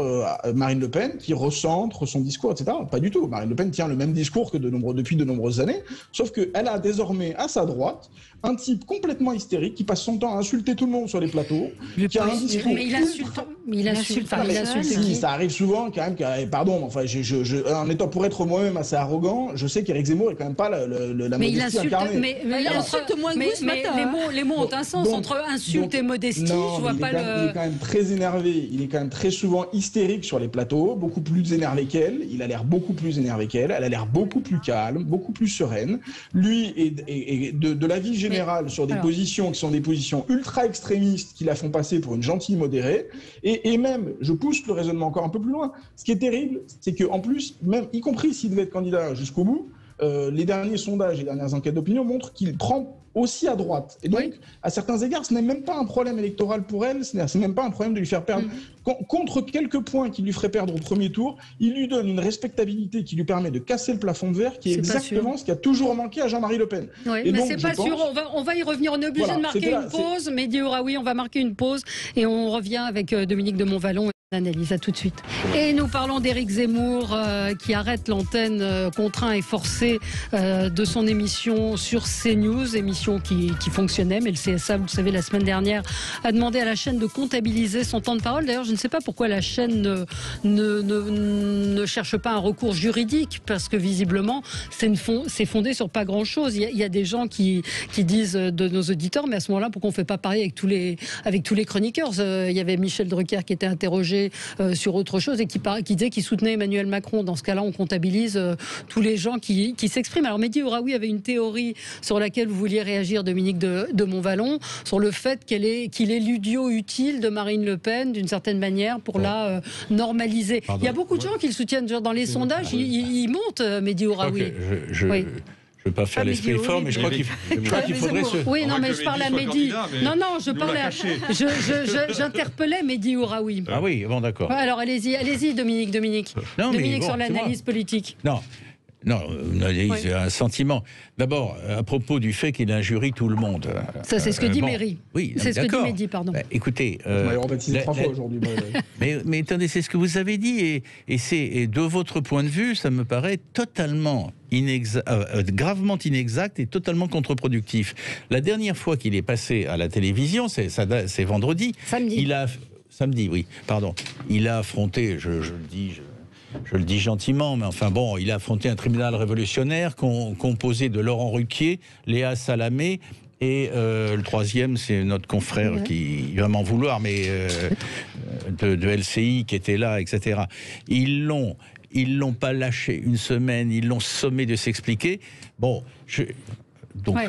Marine Le Pen qui recentre son discours, etc. Pas du tout. Marine Le Pen tient le même discours que depuis de nombreuses années, sauf qu'elle a désormais à sa droite un type complètement hystérique qui passe son temps à insulter tout le monde sur les plateaux, qui a un discours... Mais il insulte pas. Si, ça arrive souvent quand même. Pardon, enfin, en étant pour être moi-même assez arrogant, je sais qu'Éric Zemmour est quand même pas la modestie incarnée. Mais il insulte moins que vous ce matin. Les mots ont un sens entre insulte et modestie. Je vois pas le. Il est quand même très énervé. Il est quand même très souvent hystérique sur les plateaux, beaucoup plus énervé qu'elle. Il a l'air beaucoup plus énervé qu'elle. Elle a l'air beaucoup plus calme, beaucoup plus sereine. Lui est de l'avis général sur des positions qui sont des positions ultra extrémistes qui la font passer pour une gentille modérée. Et même, je pousse le raisonnement encore un peu plus loin. Ce qui est terrible, c'est qu'en plus, même y compris s'il devait être candidat jusqu'au bout, les derniers sondages, les dernières enquêtes d'opinion montrent qu'il trempe aussi à droite. Et donc, à certains égards, ce n'est même pas un problème électoral pour elle, ce n'est même pas un problème de lui faire perdre. Contre quelques points qui lui feraient perdre au premier tour, il lui donne une respectabilité qui lui permet de casser le plafond de verre, qui est exactement ce qui a toujours manqué à Jean-Marie Le Pen. Oui, mais c'est pas sûr, on va y revenir, on est obligé de marquer une pause, Mehdi Ouraoui, on va marquer une pause et on revient avec Dominique de Montvalon. Analyse, à tout de suite. Et nous parlons d'Éric Zemmour qui arrête l'antenne contraint et forcé de son émission sur CNews, émission qui fonctionnait, mais le CSA, vous le savez, la semaine dernière a demandé à la chaîne de comptabiliser son temps de parole. D'ailleurs, je ne sais pas pourquoi la chaîne ne cherche pas un recours juridique, parce que visiblement c'est fondé sur pas grand-chose. Il y a des gens qui disent de nos auditeurs, mais à ce moment-là, pourquoi on ne fait pas pareil avec tous les chroniqueurs? Il y avait Michel Drucker qui était interrogé sur autre chose et qui disait qu'il soutenait Emmanuel Macron. Dans ce cas-là, on comptabilise tous les gens qui s'expriment. Alors Mehdi Ouraoui avait une théorie sur laquelle vous vouliez réagir, Dominique de Montvalon, sur le fait qu'il est l'idiot utile de Marine Le Pen, d'une certaine manière, pour la normaliser. Il y a beaucoup de gens qui le soutiennent dans les sondages. Ils montent, Mehdi Ouraoui. Je ne veux pas faire l'esprit fort, mais je crois qu'il faudrait se... Oui, non, mais je parle à Mehdi. Non, je parlais j'interpellais Mehdi Ouraoui. Ah oui, bon, d'accord. Alors, allez-y, Dominique. Dominique, sur l'analyse politique. Non, c'est un sentiment. D'abord, à propos du fait qu'il injurie tout le monde. Ça, c'est ce que dit Méry. Oui, c'est ce que dit Mehdi, pardon. Écoutez... On m'a rebaptisé 3 fois aujourd'hui. Mais attendez, c'est ce que vous avez dit, et de votre point de vue, ça me paraît totalement gravement inexact et totalement contre-productif. La dernière fois qu'il est passé à la télévision, c'est vendredi. Samedi, oui, pardon. Il a affronté, je le dis gentiment, mais enfin bon, il a affronté un tribunal révolutionnaire composé de Laurent Ruquier, Léa Salamé et le troisième, c'est notre confrère qui va m'en vouloir, mais de LCI qui était là, etc. Ils l'ont pas lâché une semaine, ils l'ont sommé de s'expliquer. Bon,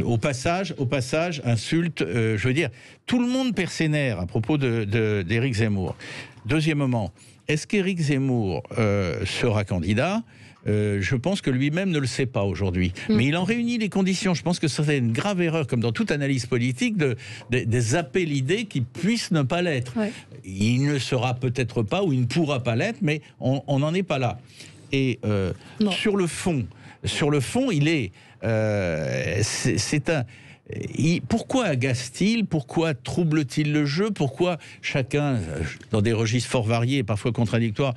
au passage, insulte, je veux dire, tout le monde perd ses nerfs à propos d'Éric Zemmour. Deuxièmement, est-ce qu'Éric Zemmour sera candidat ? Je pense que lui-même ne le sait pas aujourd'hui. Mais il en réunit les conditions. Je pense que ce serait une grave erreur, comme dans toute analyse politique, de zapper l'idée qu'il puisse ne pas l'être. Ouais. Il ne sera peut-être pas, ou il ne pourra pas l'être, mais on n'en est pas là. Et sur le fond, il est... pourquoi agace-t-il? Pourquoi trouble-t-il le jeu? Pourquoi chacun, dans des registres fort variés et parfois contradictoires,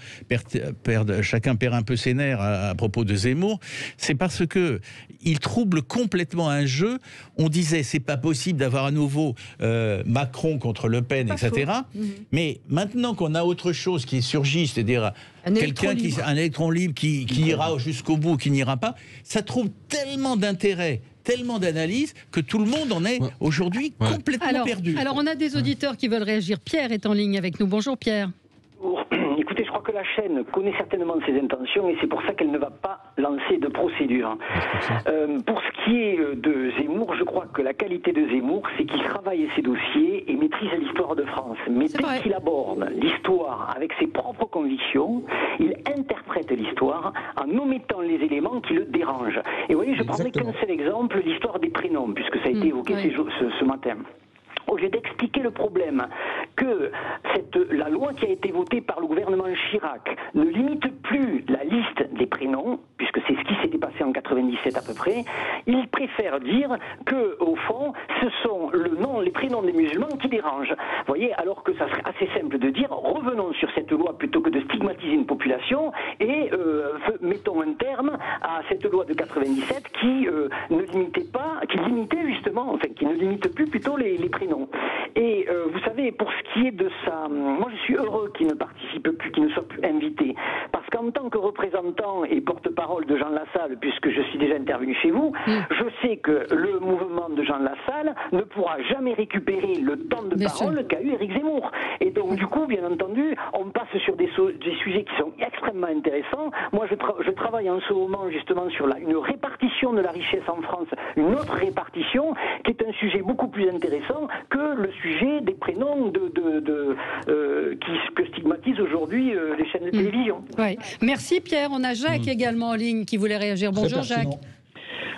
chacun perd un peu ses nerfs à propos de Zemmour? C'est parce que il trouble complètement un jeu. On disait c'est pas possible d'avoir à nouveau Macron contre Le Pen, etc. Mais maintenant qu'on a autre chose qui surgit, c'est-à-dire un électron libre qui ira jusqu'au bout, qui n'ira pas, ça trouve tellement d'intérêt, tellement d'analyse, que tout le monde en est aujourd'hui complètement perdu. Alors on a des auditeurs qui veulent réagir. Pierre est en ligne avec nous. Bonjour Pierre. Écoutez, je crois que la chaîne connaît certainement ses intentions et c'est pour ça qu'elle ne va pas lancer de procédure. Pour ce qui est de Zemmour, je crois que la qualité de Zemmour, c'est qu'il travaille ses dossiers et maîtrise l'histoire de France. Mais dès qu'il aborde l'histoire avec ses propres convictions, il interprète l'histoire en omettant les éléments qui le dérangent. Et vous voyez, je prendrai qu'un seul exemple, l'histoire des prénoms, puisque ça a été évoqué ce matin. Au lieu d'expliquer le problème que la loi qui a été votée par le gouvernement Chirac ne limite plus la liste des prénoms, puisque c'est ce qui s'était passé en 97 à peu près, il préfère dire que au fond, ce sont les prénoms des musulmans qui dérangent. Vous voyez, alors que ça serait assez simple de dire revenons sur cette loi plutôt que de stigmatiser une population et mettons un terme à cette loi de 97 qui ne limitait pas, qui limitait justement, enfin qui ne limite plus plutôt les prénoms. Et vous savez, pour ce qui est de ça, moi je suis heureux qu'il ne participe plus, qu'il ne soit plus invité. Parce qu'en tant que représentant et porte-parole de Jean Lassalle, puisque je suis déjà intervenu chez vous, je sais que le mouvement de Jean Lassalle ne pourra jamais récupérer le temps de parole qu'a eu Éric Zemmour. Et donc du coup, bien entendu, on passe sur des sujets qui sont extrêmement intéressants. Moi je travaille en ce moment justement sur une répartition de la richesse en France, une autre répartition, qui est un sujet beaucoup plus intéressant que le sujet des prénoms que stigmatisent aujourd'hui les chaînes de télévision. Ouais. Merci Pierre. On a Jacques également en ligne qui voulait réagir. Bonjour Jacques.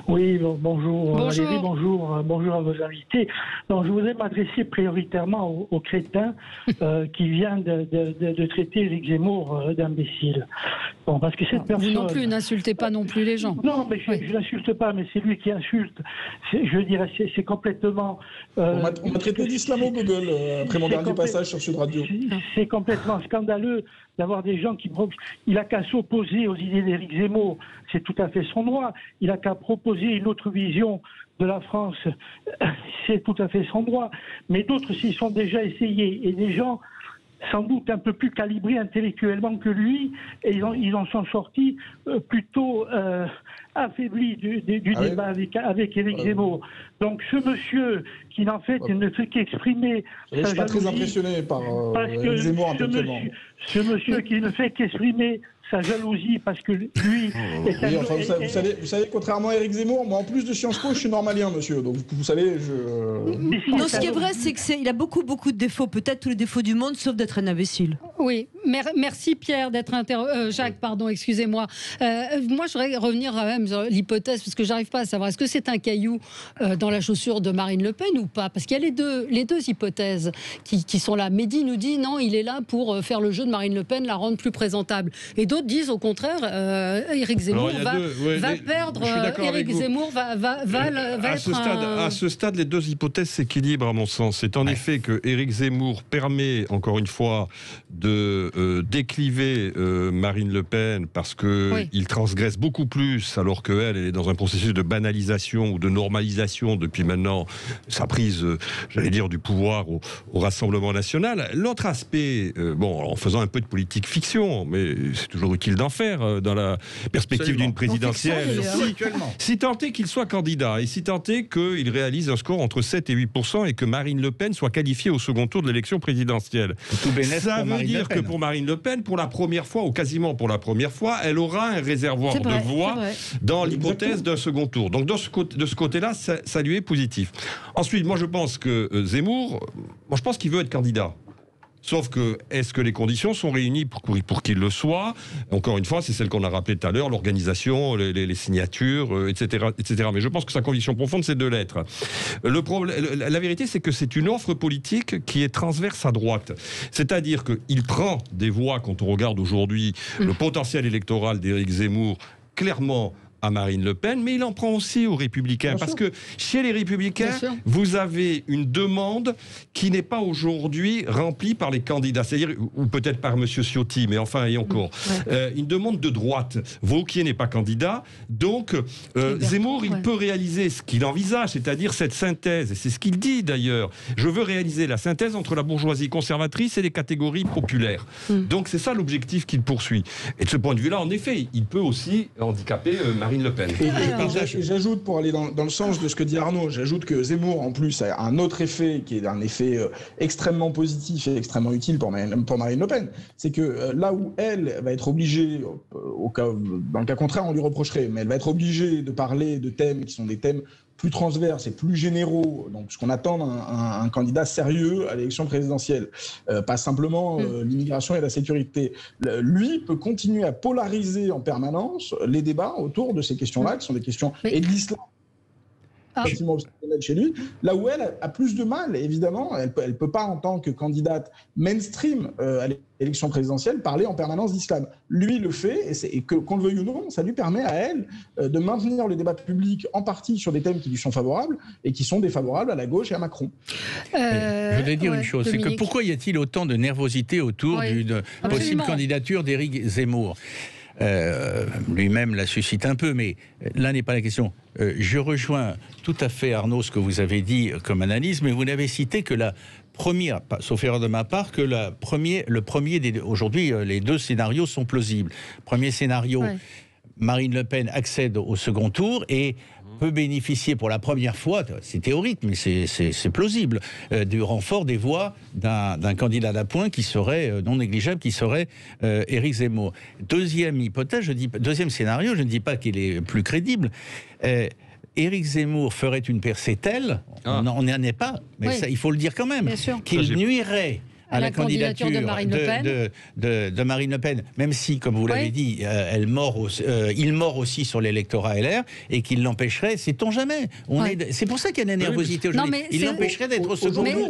Oui, bonjour Valérie, bonjour à vos invités. Donc, je voudrais m'adresser prioritairement aux crétins qui vient de traiter Éric Zemmour d'imbécile. Bon, parce que cette personne... Vous non plus, n'insultez pas non plus les gens. Non, mais je n'insulte pas, mais c'est lui qui insulte. Je dirais, c'est complètement... On m'a traité d'islamo-google après mon dernier passage sur Sud Radio. C'est complètement scandaleux d'avoir des gens qui... Il n'a qu'à s'opposer aux idées d'Éric Zemmour. C'est tout à fait son droit. Il n'a qu'à proposer une autre vision de la France. C'est tout à fait son droit. Mais d'autres s'y sont déjà essayés. Et des gens sans doute un peu plus calibrés intellectuellement que lui, et ils en sont sortis plutôt affaiblis du débat avec Éric Zemmour. Donc ce monsieur qui en fait ne fait qu'exprimer sa jalousie... Je ne suis pas très impressionné par Éric Zemmour intellectuellement. Ce monsieur qui ne fait qu'exprimer sa jalousie parce que lui... vous savez, contrairement à Éric Zemmour, moi en plus de Sciences Po, je suis normalien, monsieur. Donc vous savez, Non, ce qui est vrai, c'est qu'il a beaucoup de défauts, peut-être tous les défauts du monde, sauf d'être un imbécile. Oui, merci Pierre d'être Jacques, pardon, excusez-moi. Moi, je voudrais revenir quand même sur l'hypothèse, parce que j'arrive pas à savoir, est-ce que c'est un caillou dans la chaussure de Marine Le Pen ou pas? Parce qu'il y a les deux hypothèses qui sont là. Mehdi nous dit non, il est là pour faire le jeu de Marine Le Pen, la rendre plus présentable. Et d'autres disent au contraire, Éric Zemmour va perdre. Éric Zemmour va être à ce stade, les deux hypothèses s'équilibrent à mon sens. C'est en effet que Éric Zemmour permet, encore une fois, de décliver Marine Le Pen parce qu'il transgresse beaucoup plus alors qu'elle est dans un processus de banalisation ou de normalisation depuis maintenant sa prise, j'allais dire, du pouvoir au Rassemblement national. L'autre aspect, en faisant un peu de politique fiction, mais c'est toujours utile d'en faire dans la perspective d'une présidentielle. Si tant est qu'il soit candidat et si tant est qu'il réalise un score entre 7 et 8% et que Marine Le Pen soit qualifiée au second tour de l'élection présidentielle. Ça veut dire que pour Marine Le Pen, pour la première fois, ou quasiment pour la première fois, elle aura un réservoir de voix dans l'hypothèse d'un second tour. Donc de ce côté-là, ça lui est positif. Ensuite, moi je pense que Zemmour, je pense qu'il veut être candidat. Sauf que, est-ce que les conditions sont réunies pour qu'il le soit? Encore une fois, c'est celle qu'on a rappelée tout à l'heure, l'organisation, les signatures, etc., etc. Mais je pense que sa conviction profonde, c'est de l'être. La vérité, c'est que c'est une offre politique qui est transverse à droite. C'est-à-dire qu'il prend des voix, quand on regarde aujourd'hui le potentiel électoral d'Éric Zemmour, clairement à Marine Le Pen, mais il en prend aussi aux Républicains. Parce que chez les Républicains, vous avez une demande qui n'est pas aujourd'hui remplie par les candidats. C'est-à-dire, ou peut-être par M. Ciotti, mais enfin, et encore. Une demande de droite. Vauquier n'est pas candidat. Donc, Zemmour, il peut réaliser ce qu'il envisage, c'est-à-dire cette synthèse. Et c'est ce qu'il dit d'ailleurs. Je veux réaliser la synthèse entre la bourgeoisie conservatrice et les catégories populaires. Donc, c'est ça l'objectif qu'il poursuit. Et de ce point de vue-là, en effet, il peut aussi handicaper Marine Le Pen. Et j'ajoute, pour aller dans le sens de ce que dit Arnaud, j'ajoute que Zemmour, en plus, a un autre effet qui est un effet extrêmement positif et extrêmement utile pour Marine Le Pen. C'est que là où elle va être obligée, dans le cas contraire, on lui reprocherait, mais elle va être obligée de parler de thèmes qui sont des thèmes plus transverses et plus généraux, donc ce qu'on attend d'un candidat sérieux à l'élection présidentielle, pas simplement l'immigration et la sécurité. Lui peut continuer à polariser en permanence les débats autour de ces questions-là, qui sont des questions et de l'islam. Chez lui, là où elle a plus de mal, évidemment, elle peut pas en tant que candidate mainstream à l'élection présidentielle parler en permanence d'islam. Lui le fait, et qu'on le veuille ou non, ça lui permet à elle de maintenir le débat public en partie sur des thèmes qui lui sont favorables et qui sont défavorables à la gauche et à Macron. Je voudrais dire une chose, Dominique. C'est que pourquoi y a-t-il autant de nervosité autour d'une possible candidature d'Éric Zemmour? Lui-même la suscite un peu, mais là n'est pas la question. Je rejoins tout à fait, Arnaud, ce que vous avez dit comme analyse, mais vous n'avez cité que la première, sauf erreur de ma part, que le premier aujourd'hui, les deux scénarios sont plausibles. Premier scénario, Marine Le Pen accède au second tour et peut bénéficier pour la première fois, c'est théorique, mais c'est plausible, du renfort des voix d'un candidat d'appoint qui serait non négligeable, qui serait Éric Zemmour. Deuxième hypothèse, deuxième scénario, je ne dis pas qu'il est plus crédible. Éric Zemmour ferait une percée telle, on n'en est pas, mais ça, il faut le dire quand même, qu'il nuirait à la candidature de Marine Le Pen, même si, comme vous l'avez dit, il mord aussi sur l'électorat LR et qu'il l'empêcherait, sait-on jamais. C'est pour ça qu'il y a une nervosité aujourd'hui. Il l'empêcherait d'être au second tour.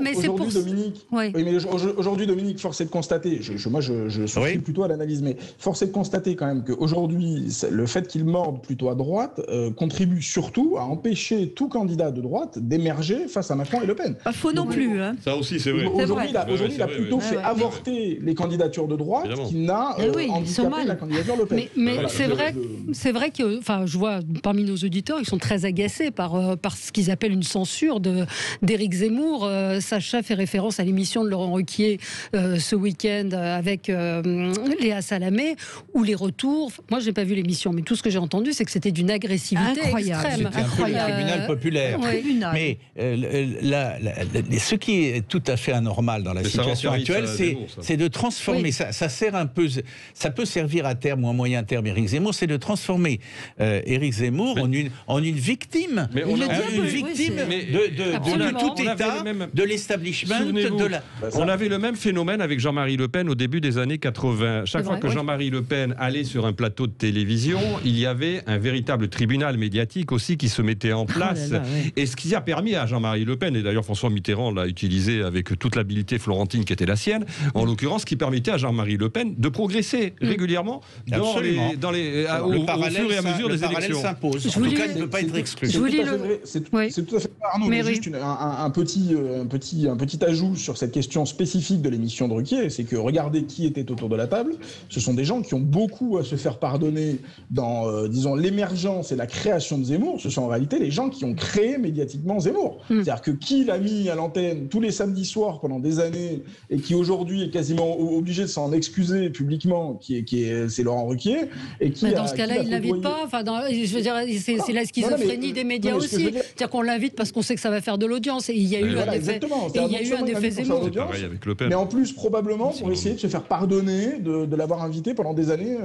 Aujourd'hui, Dominique, force est de constater, moi je souscris plutôt à l'analyse, mais force est de constater quand même qu'aujourd'hui, le fait qu'il morde plutôt à droite contribue surtout à empêcher tout candidat de droite d'émerger face à Macron et Le Pen. Pas faux non plus. Ça aussi, c'est vrai. Aujourd'hui, il a plutôt fait avorter les candidatures de droite qu'il n'a handicapé la candidature Le Pen. Mais c'est vrai que, enfin, je vois parmi nos auditeurs, ils sont très agacés par ce qu'ils appellent une censure d'Éric Zemmour. Sacha fait référence à l'émission de Laurent Ruquier ce week-end avec Léa Salamé, où les retours, moi je n'ai pas vu l'émission, mais tout ce que j'ai entendu, c'est que c'était d'une agressivité extrême. C'était un peu le tribunal populaire. Mais ce qui est tout à fait anormal dans la situation situation actuelle, c'est de transformer, ça sert un peu, ça peut servir à terme ou à moyen terme Éric Zemmour, c'est de transformer Éric Zemmour en une victime, de tout État, de l'establishment. On avait le même phénomène avec Jean-Marie Le Pen au début des années 80. Chaque fois que Jean-Marie Le Pen allait sur un plateau de télévision, il y avait un véritable tribunal médiatique aussi qui se mettait en place. Et ce qui a permis à Jean-Marie Le Pen, et d'ailleurs François Mitterrand l'a utilisé avec toute l'habileté florentine qui était la sienne, en l'occurrence, qui permettait à Jean-Marie Le Pen de progresser régulièrement au fur et à mesure des élections. S'impose. En tout cas, il ne peut pas être exclu. C'est tout à fait Arnaud, mais juste un petit ajout sur cette question spécifique de l'émission de Ruquier, c'est que regardez qui était autour de la table. Ce sont des gens qui ont beaucoup à se faire pardonner dans, disons, l'émergence et la création de Zemmour. Ce sont en réalité les gens qui ont créé médiatiquement Zemmour. C'est-à-dire que qui l'a mis à l'antenne tous les samedis soirs pendant des années et qui aujourd'hui est quasiment obligé de s'en excuser publiquement, c'est Laurent Ruquier. Et qui dans ce cas-là, il ne l'invite pas. Enfin, je veux dire, c'est la schizophrénie des médias aussi. C'est-à-dire qu'on l'invite parce qu'on sait que ça va faire de l'audience. Et il y a eu un effet Zemmour. Mais en plus, probablement, pour essayer de se faire pardonner de l'avoir invité pendant des années.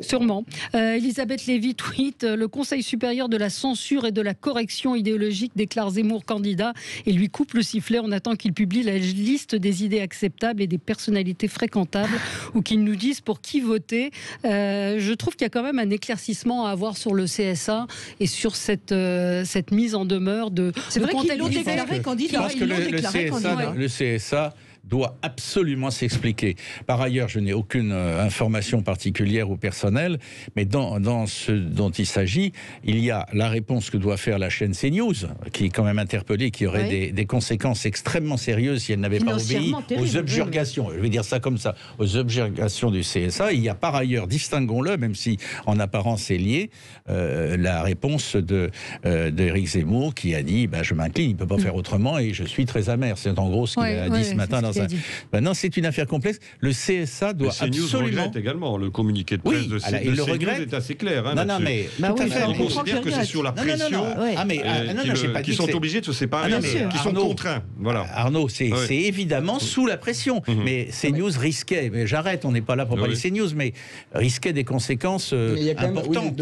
Sûrement. Elisabeth Lévy tweet: le Conseil supérieur de la censure et de la correction idéologique déclare Zemmour candidat et lui coupe le sifflet. On attend qu'il publie la liste des idées acceptables et des personnalités fréquentables ou qu'il nous dise pour qui voter. Je trouve qu'il y a quand même un éclaircissement à avoir sur le CSA et sur cette mise en demeure de... C'est vrai qu'ils l'ont déclaré candidat. Je pense que le CSA doit absolument s'expliquer. Par ailleurs, je n'ai aucune information particulière ou personnelle, mais dans ce dont il s'agit, il y a la réponse que doit faire la chaîne CNews, qui est quand même interpellée, qui aurait des conséquences extrêmement sérieuses si elle n'avait pas obéi aux objurgations, je vais dire ça comme ça, aux objurgations du CSA. Il y a par ailleurs, distinguons-le, même si en apparence c'est lié, la réponse d'Éric Zemmour qui a dit je m'incline, il ne peut pas faire autrement et je suis très amer. C'est en gros ce qu'il a dit ce matin dans non, c'est une affaire complexe. Le CSA doit absolument... regrette également le communiqué de presse de CNews est assez clair. On considère que c'est sur la pression qu'ils sont obligés de se séparer, qui sont contraints. Voilà. Arnaud, c'est évidemment sous la pression. Mais CNews risquait, mais j'arrête, on n'est pas là pour parler CNews, mais risquait des conséquences importantes.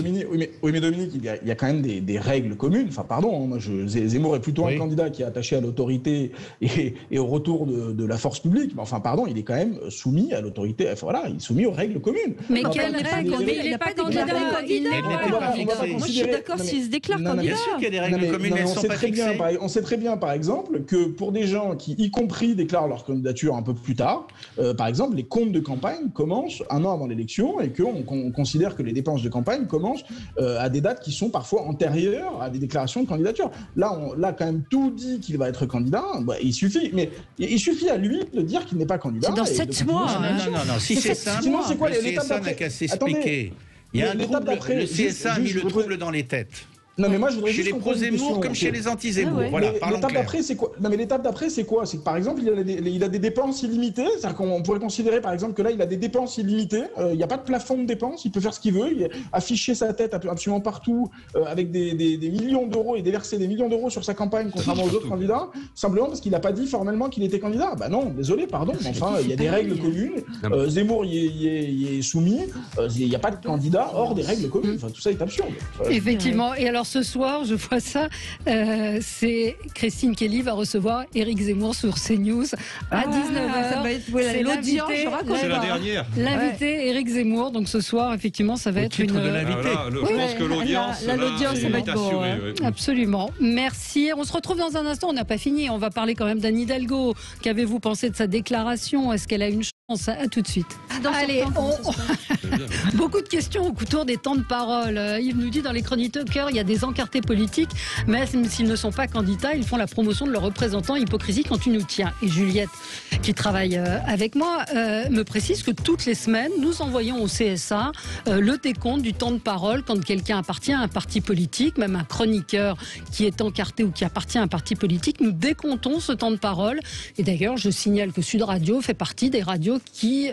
Oui, mais Dominique, il y a quand même des règles communes. Enfin, pardon, Zemmour est plutôt un candidat qui est attaché à l'autorité et au retour de la force publique, mais enfin pardon, il est quand même soumis à l'autorité, il est soumis aux règles communes. Mais quelles règles? Il n'est pas candidat. Moi je suis d'accord s'il se déclare candidat. Bien sûr qu'il y a des règles communes, mais elles sont pas fixées. On sait très bien, par exemple, que pour des gens qui, y compris, déclarent leur candidature un peu plus tard, par exemple, les comptes de campagne commencent un an avant l'élection et qu'on considère que les dépenses de campagne commencent à des dates qui sont parfois antérieures à des déclarations de candidature. Là, quand même tout dit qu'il va être candidat, il suffit à lui de dire qu'il n'est pas candidat. C'est dans 7 mois. Non. Si c'est simple, le CSA n'a qu'à s'expliquer. Il y a un trouble. Le CSA a mis le trouble dans les têtes. Non, mais moi, je voudrais chez les pro-Zemmour comme chez les anti-Zemmour. Voilà, l'étape d'après, c'est quoi? Non, mais l'étape d'après, c'est quoi? C'est que, par exemple, il a des dépenses illimitées. C'est-à-dire qu'on pourrait considérer, par exemple, que là, il a des dépenses illimitées. Il n'y a pas de plafond de dépenses. Il peut faire ce qu'il veut. Afficher sa tête absolument partout avec des millions d'euros et déverser des millions d'euros sur sa campagne, contrairement aux autres candidats, simplement parce qu'il n'a pas dit formellement qu'il était candidat. Non, désolé, pardon. Mais enfin, il y a des règles communes. Zemmour y est soumis. Il n'y a pas de candidat hors des règles communes. Enfin, tout ça est absurde. Effectivement. Et alors, ce soir, je vois ça, c'est Christine Kelly va recevoir Éric Zemmour sur CNews à 19h. Ça va être l'audience, c'est la dernière. L'invité Éric Zemmour, donc ce soir, effectivement, ça va être une... de l'invité. Je pense que l'audience, ça va être beau. Absolument. Merci. On se retrouve dans un instant, on n'a pas fini. On va parler quand même d'Anne Hidalgo. Qu'avez-vous pensé de sa déclaration? Est-ce qu'elle a une chance? À tout de suite. Allez, beaucoup de questions autour des temps de parole. Yves nous dit dans les chroniqueurs, il y a des encartés politiques, même s'ils ne sont pas candidats, ils font la promotion de leurs représentants. Hypocrisie quand tu nous tiens. Et Juliette, qui travaille avec moi, me précise que toutes les semaines, nous envoyons au CSA le décompte du temps de parole quand quelqu'un appartient à un parti politique, même un chroniqueur qui est encarté ou qui appartient à un parti politique. Nous décomptons ce temps de parole. Et d'ailleurs, je signale que Sud Radio fait partie des radios qui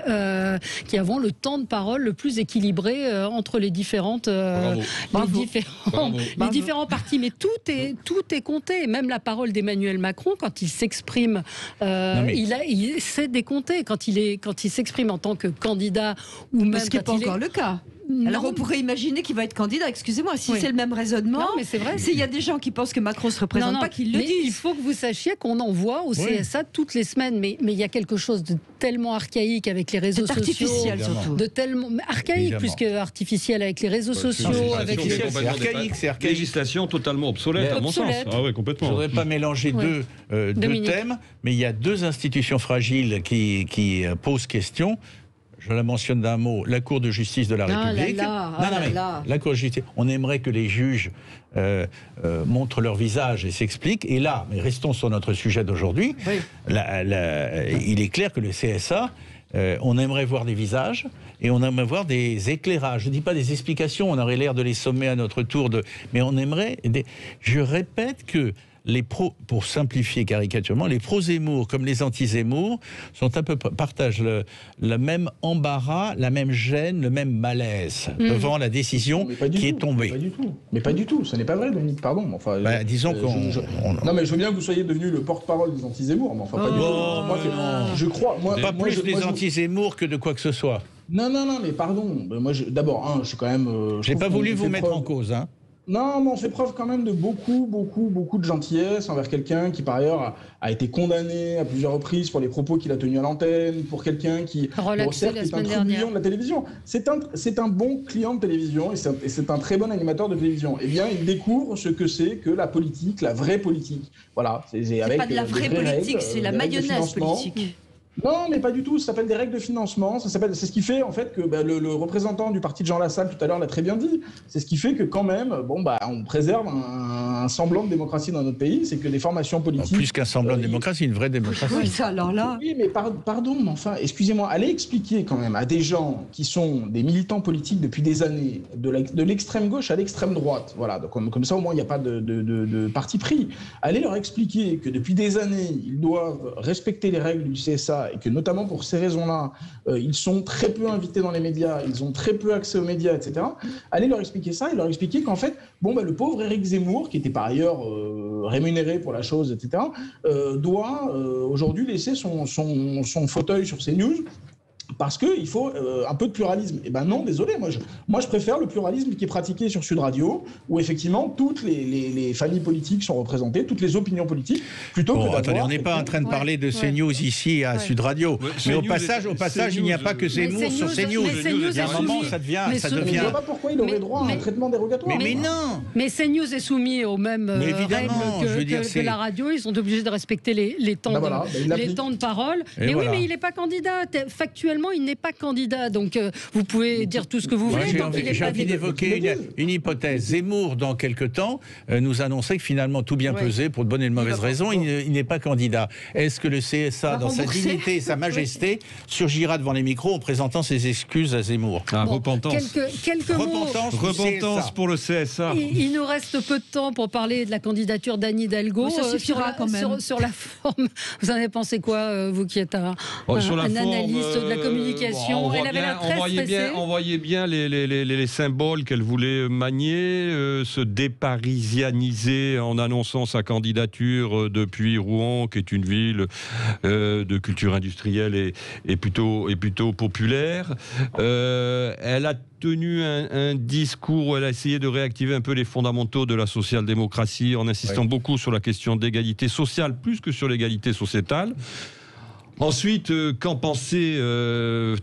qui avons le temps de parole le plus équilibré entre les différents partis. Mais tout est compté. Même la parole d'Emmanuel Macron, quand il s'exprime, il sait décompter. Quand il s'exprime en tant que candidat ou même ce qui n'est pas encore le cas. Non. Alors on pourrait imaginer qu'il va être candidat, excusez-moi, si c'est le même raisonnement. Non, mais c'est vrai. S'il y a des gens qui pensent que Macron ne se représente pas, qu'ils le disent. Il faut que vous sachiez qu'on envoie au CSA toutes les semaines, mais il y a quelque chose de tellement archaïque avec les réseaux sociaux. Artificiel surtout. De tellement archaïque plus que artificiel avec les réseaux sociaux. Avec c'est archaïque. Législation totalement obsolète à mon sens. Ah ouais, complètement. Je ne voudrais pas mélanger deux thèmes, mais il y a deux institutions fragiles qui posent question. Je la mentionne d'un mot, la Cour de justice de la République. La Cour de justice, on aimerait que les juges montrent leur visage et s'expliquent. Et là, mais restons sur notre sujet d'aujourd'hui, il est clair que le CSA, on aimerait voir des visages et on aimerait voir des éclairages. Je ne dis pas des explications, on aurait l'air de les sommer à notre tour, mais on aimerait... Je répète que pour simplifier caricatureusement, les pro-Zemmour comme les anti-Zemmour partagent le même embarras, la même gêne, le même malaise devant la décision qui est tombée. Mais pas du tout, ce n'est pas vrai, Dominique, pardon. Enfin, disons Non, mais je veux bien que vous soyez devenu le porte-parole des anti-Zemmour, mais enfin pas du tout. Je crois... Pas plus des anti-Zemmour que de quoi que ce soit. Non, mais pardon. Moi, d'abord, je suis quand même... J'ai pas voulu vous mettre en cause, hein. Non, mais on fait preuve quand même de beaucoup de gentillesse envers quelqu'un qui, par ailleurs, a été condamné à plusieurs reprises pour les propos qu'il a tenus à l'antenne, pour quelqu'un qui, certes, est un trublion de la télévision. C'est un bon client de télévision et c'est un très bon animateur de télévision. Eh bien, il découvre ce que c'est que la politique, la vraie politique. Voilà. C'est pas de la vraie politique, c'est la mayonnaise politique. Non, mais pas du tout. Ça s'appelle des règles de financement. C'est ce qui fait en fait que le représentant du parti de Jean Lassalle tout à l'heure l'a très bien dit. C'est ce qui fait que quand même, on préserve un semblant de démocratie dans notre pays. C'est que les formations politiques. Plus qu'un semblant de démocratie, une vraie démocratie. Oui, ça alors là. Oui, mais pardon, mais enfin, excusez-moi, allez expliquer quand même à des gens qui sont des militants politiques depuis des années, de l'extrême gauche à l'extrême droite. Voilà, donc comme ça au moins il n'y a pas de parti pris. Allez leur expliquer que depuis des années ils doivent respecter les règles du CSA. Et que notamment pour ces raisons-là, ils sont très peu invités dans les médias, ils ont très peu accès aux médias, etc. Allez leur expliquer ça et leur expliquer qu'en fait, le pauvre Éric Zemmour, qui était par ailleurs rémunéré pour la chose, etc., doit aujourd'hui laisser son fauteuil sur CNews. Parce qu'il faut un peu de pluralisme. Eh ben non, désolé, moi je préfère le pluralisme qui est pratiqué sur Sud Radio, où effectivement toutes les familles politiques sont représentées, toutes les opinions politiques, plutôt que d'avoir... Attendez, on n'est pas en train de parler de CNews ici à Sud Radio. Mais au passage, il n'y a pas que Zemmour sur CNews. Il y a un moment, ça devient... Je ne vois pas pourquoi il aurait droit à un traitement dérogatoire. Mais non. Mais CNews est soumis aux mêmes règles que la radio. Ils sont obligés de respecter les temps de parole. Mais oui, mais il n'est pas candidat. Factuellement, il n'est pas candidat, donc vous pouvez dire tout ce que vous voulez. J'ai envie d'évoquer une hypothèse. Zemmour, dans quelques temps, nous annonçait que finalement, tout bien pesé, pour de bonnes et de mauvaises raisons, il n'est pas candidat. Est-ce que le CSA, dans sa dignité et sa majesté, surgira devant les micros en présentant ses excuses à Zemmour? Repentance. Quelques mots. Repentance pour le CSA. Il nous reste peu de temps pour parler de la candidature d'Anne Hidalgo. Ça suffira quand même. Sur la forme, vous en avez pensé quoi, vous qui êtes un analyste de la communication? Elle avait l'air très stressée. On voyait bien les symboles qu'elle voulait manier, se déparisianiser en annonçant sa candidature depuis Rouen, qui est une ville de culture industrielle et plutôt populaire. Elle a tenu un discours où elle a essayé de réactiver un peu les fondamentaux de la social-démocratie en insistant beaucoup sur la question d'égalité sociale, plus que sur l'égalité sociétale. Ensuite, qu'en penser,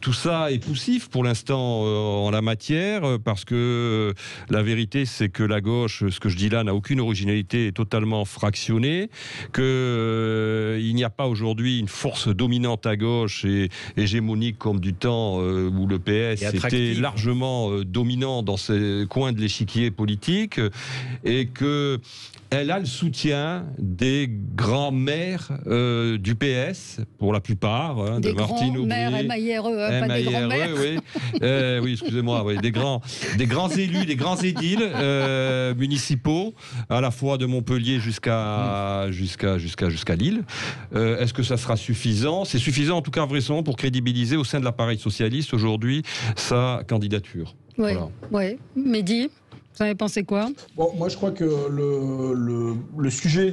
tout ça est poussif pour l'instant en la matière, parce que la vérité c'est que la gauche, ce que je dis là, n'a aucune originalité, est totalement fractionnée, qu'il n'y a pas aujourd'hui une force dominante à gauche et hégémonique comme du temps où le PS était largement dominant dans ces coins de l'échiquier politique, et que elle a le soutien des grands maires du PS, pour la plupart, hein, de Martine Aubry. Des grands maires, M-A-I-R-E, pas des grands maires. Oui, oui, excusez-moi, oui, des grands élus, des grands édiles municipaux, à la fois de Montpellier jusqu'à Lille. Est-ce que ça sera suffisant? C'est suffisant, en tout cas, vraisemblablement, pour crédibiliser au sein de l'appareil socialiste aujourd'hui sa candidature. Oui, voilà. Oui. Mehdi, vous avez pensé quoi? Bon, moi, je crois que le sujet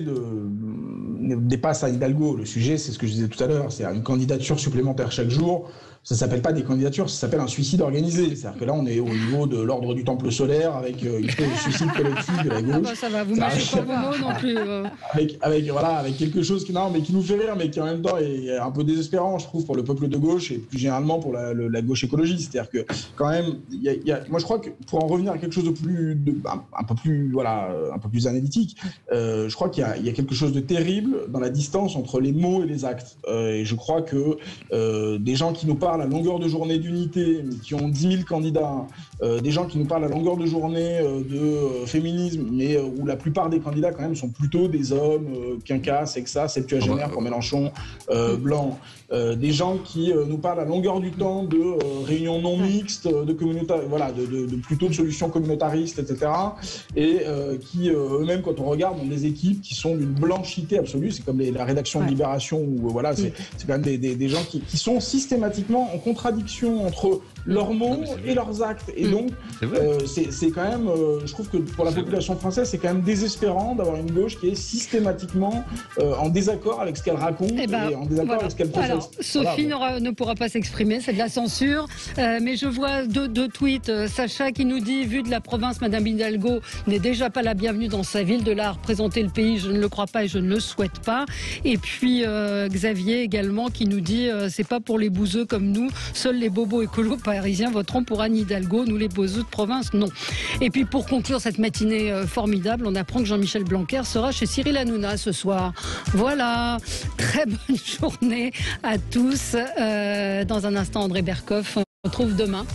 dépasse Anne Hidalgo. Le sujet, c'est ce que je disais tout à l'heure, c'est une candidature supplémentaire chaque jour. Ça s'appelle pas des candidatures, ça s'appelle un suicide organisé. C'est-à-dire que là, on est au niveau de l'ordre du temple solaire avec une espèce de suicide collectif de la gauche. Ah bah ça va, vous mâchez pas vos mots non plus. Avec quelque chose qui nous fait rire, mais qui en même temps est un peu désespérant, je trouve, pour le peuple de gauche et plus généralement pour la gauche écologiste. C'est-à-dire que quand même, moi je crois que pour en revenir à quelque chose un peu plus analytique, je crois qu'il y a quelque chose de terrible dans la distance entre les mots et les actes. Et je crois que des gens qui nous parlent à longueur de journée d'unité, mais qui ont 10 000 candidats, des gens qui nous parlent à longueur de journée de féminisme, mais où la plupart des candidats quand même sont plutôt des hommes quinquas, sexa, septuagénaires pour Mélenchon, blancs, des gens qui nous parlent à longueur du temps de réunions non mixtes, de plutôt de solutions communautaristes, etc. Et qui eux-mêmes, quand on regarde, ont des équipes qui sont d'une blanchité absolue. C'est comme la rédaction de Libération, où c'est quand même des gens qui sont systématiquement en contradiction entre leurs mots et leurs actes. Et donc, c'est quand même, je trouve que pour la population française, c'est quand même désespérant d'avoir une gauche qui est systématiquement en désaccord avec ce qu'elle raconte et en désaccord avec ce qu'elle professe. Alors, Sophie ne pourra pas s'exprimer, c'est de la censure. Mais je vois deux tweets. Sacha qui nous dit, vu de la province, Madame Hidalgo n'est déjà pas la bienvenue dans sa ville. De là à représenter le pays, je ne le crois pas et je ne le souhaite pas. Et puis Xavier également qui nous dit, c'est pas pour les bouseux comme nous, seuls les bobos écolos parisiens voteront pour Anne Hidalgo, nous les bouseux de province, non. Et puis pour conclure cette matinée formidable, on apprend que Jean-Michel Blanquer sera chez Cyril Hanouna ce soir. Voilà, très bonne journée à tous. Dans un instant, André Berkoff, on se retrouve demain.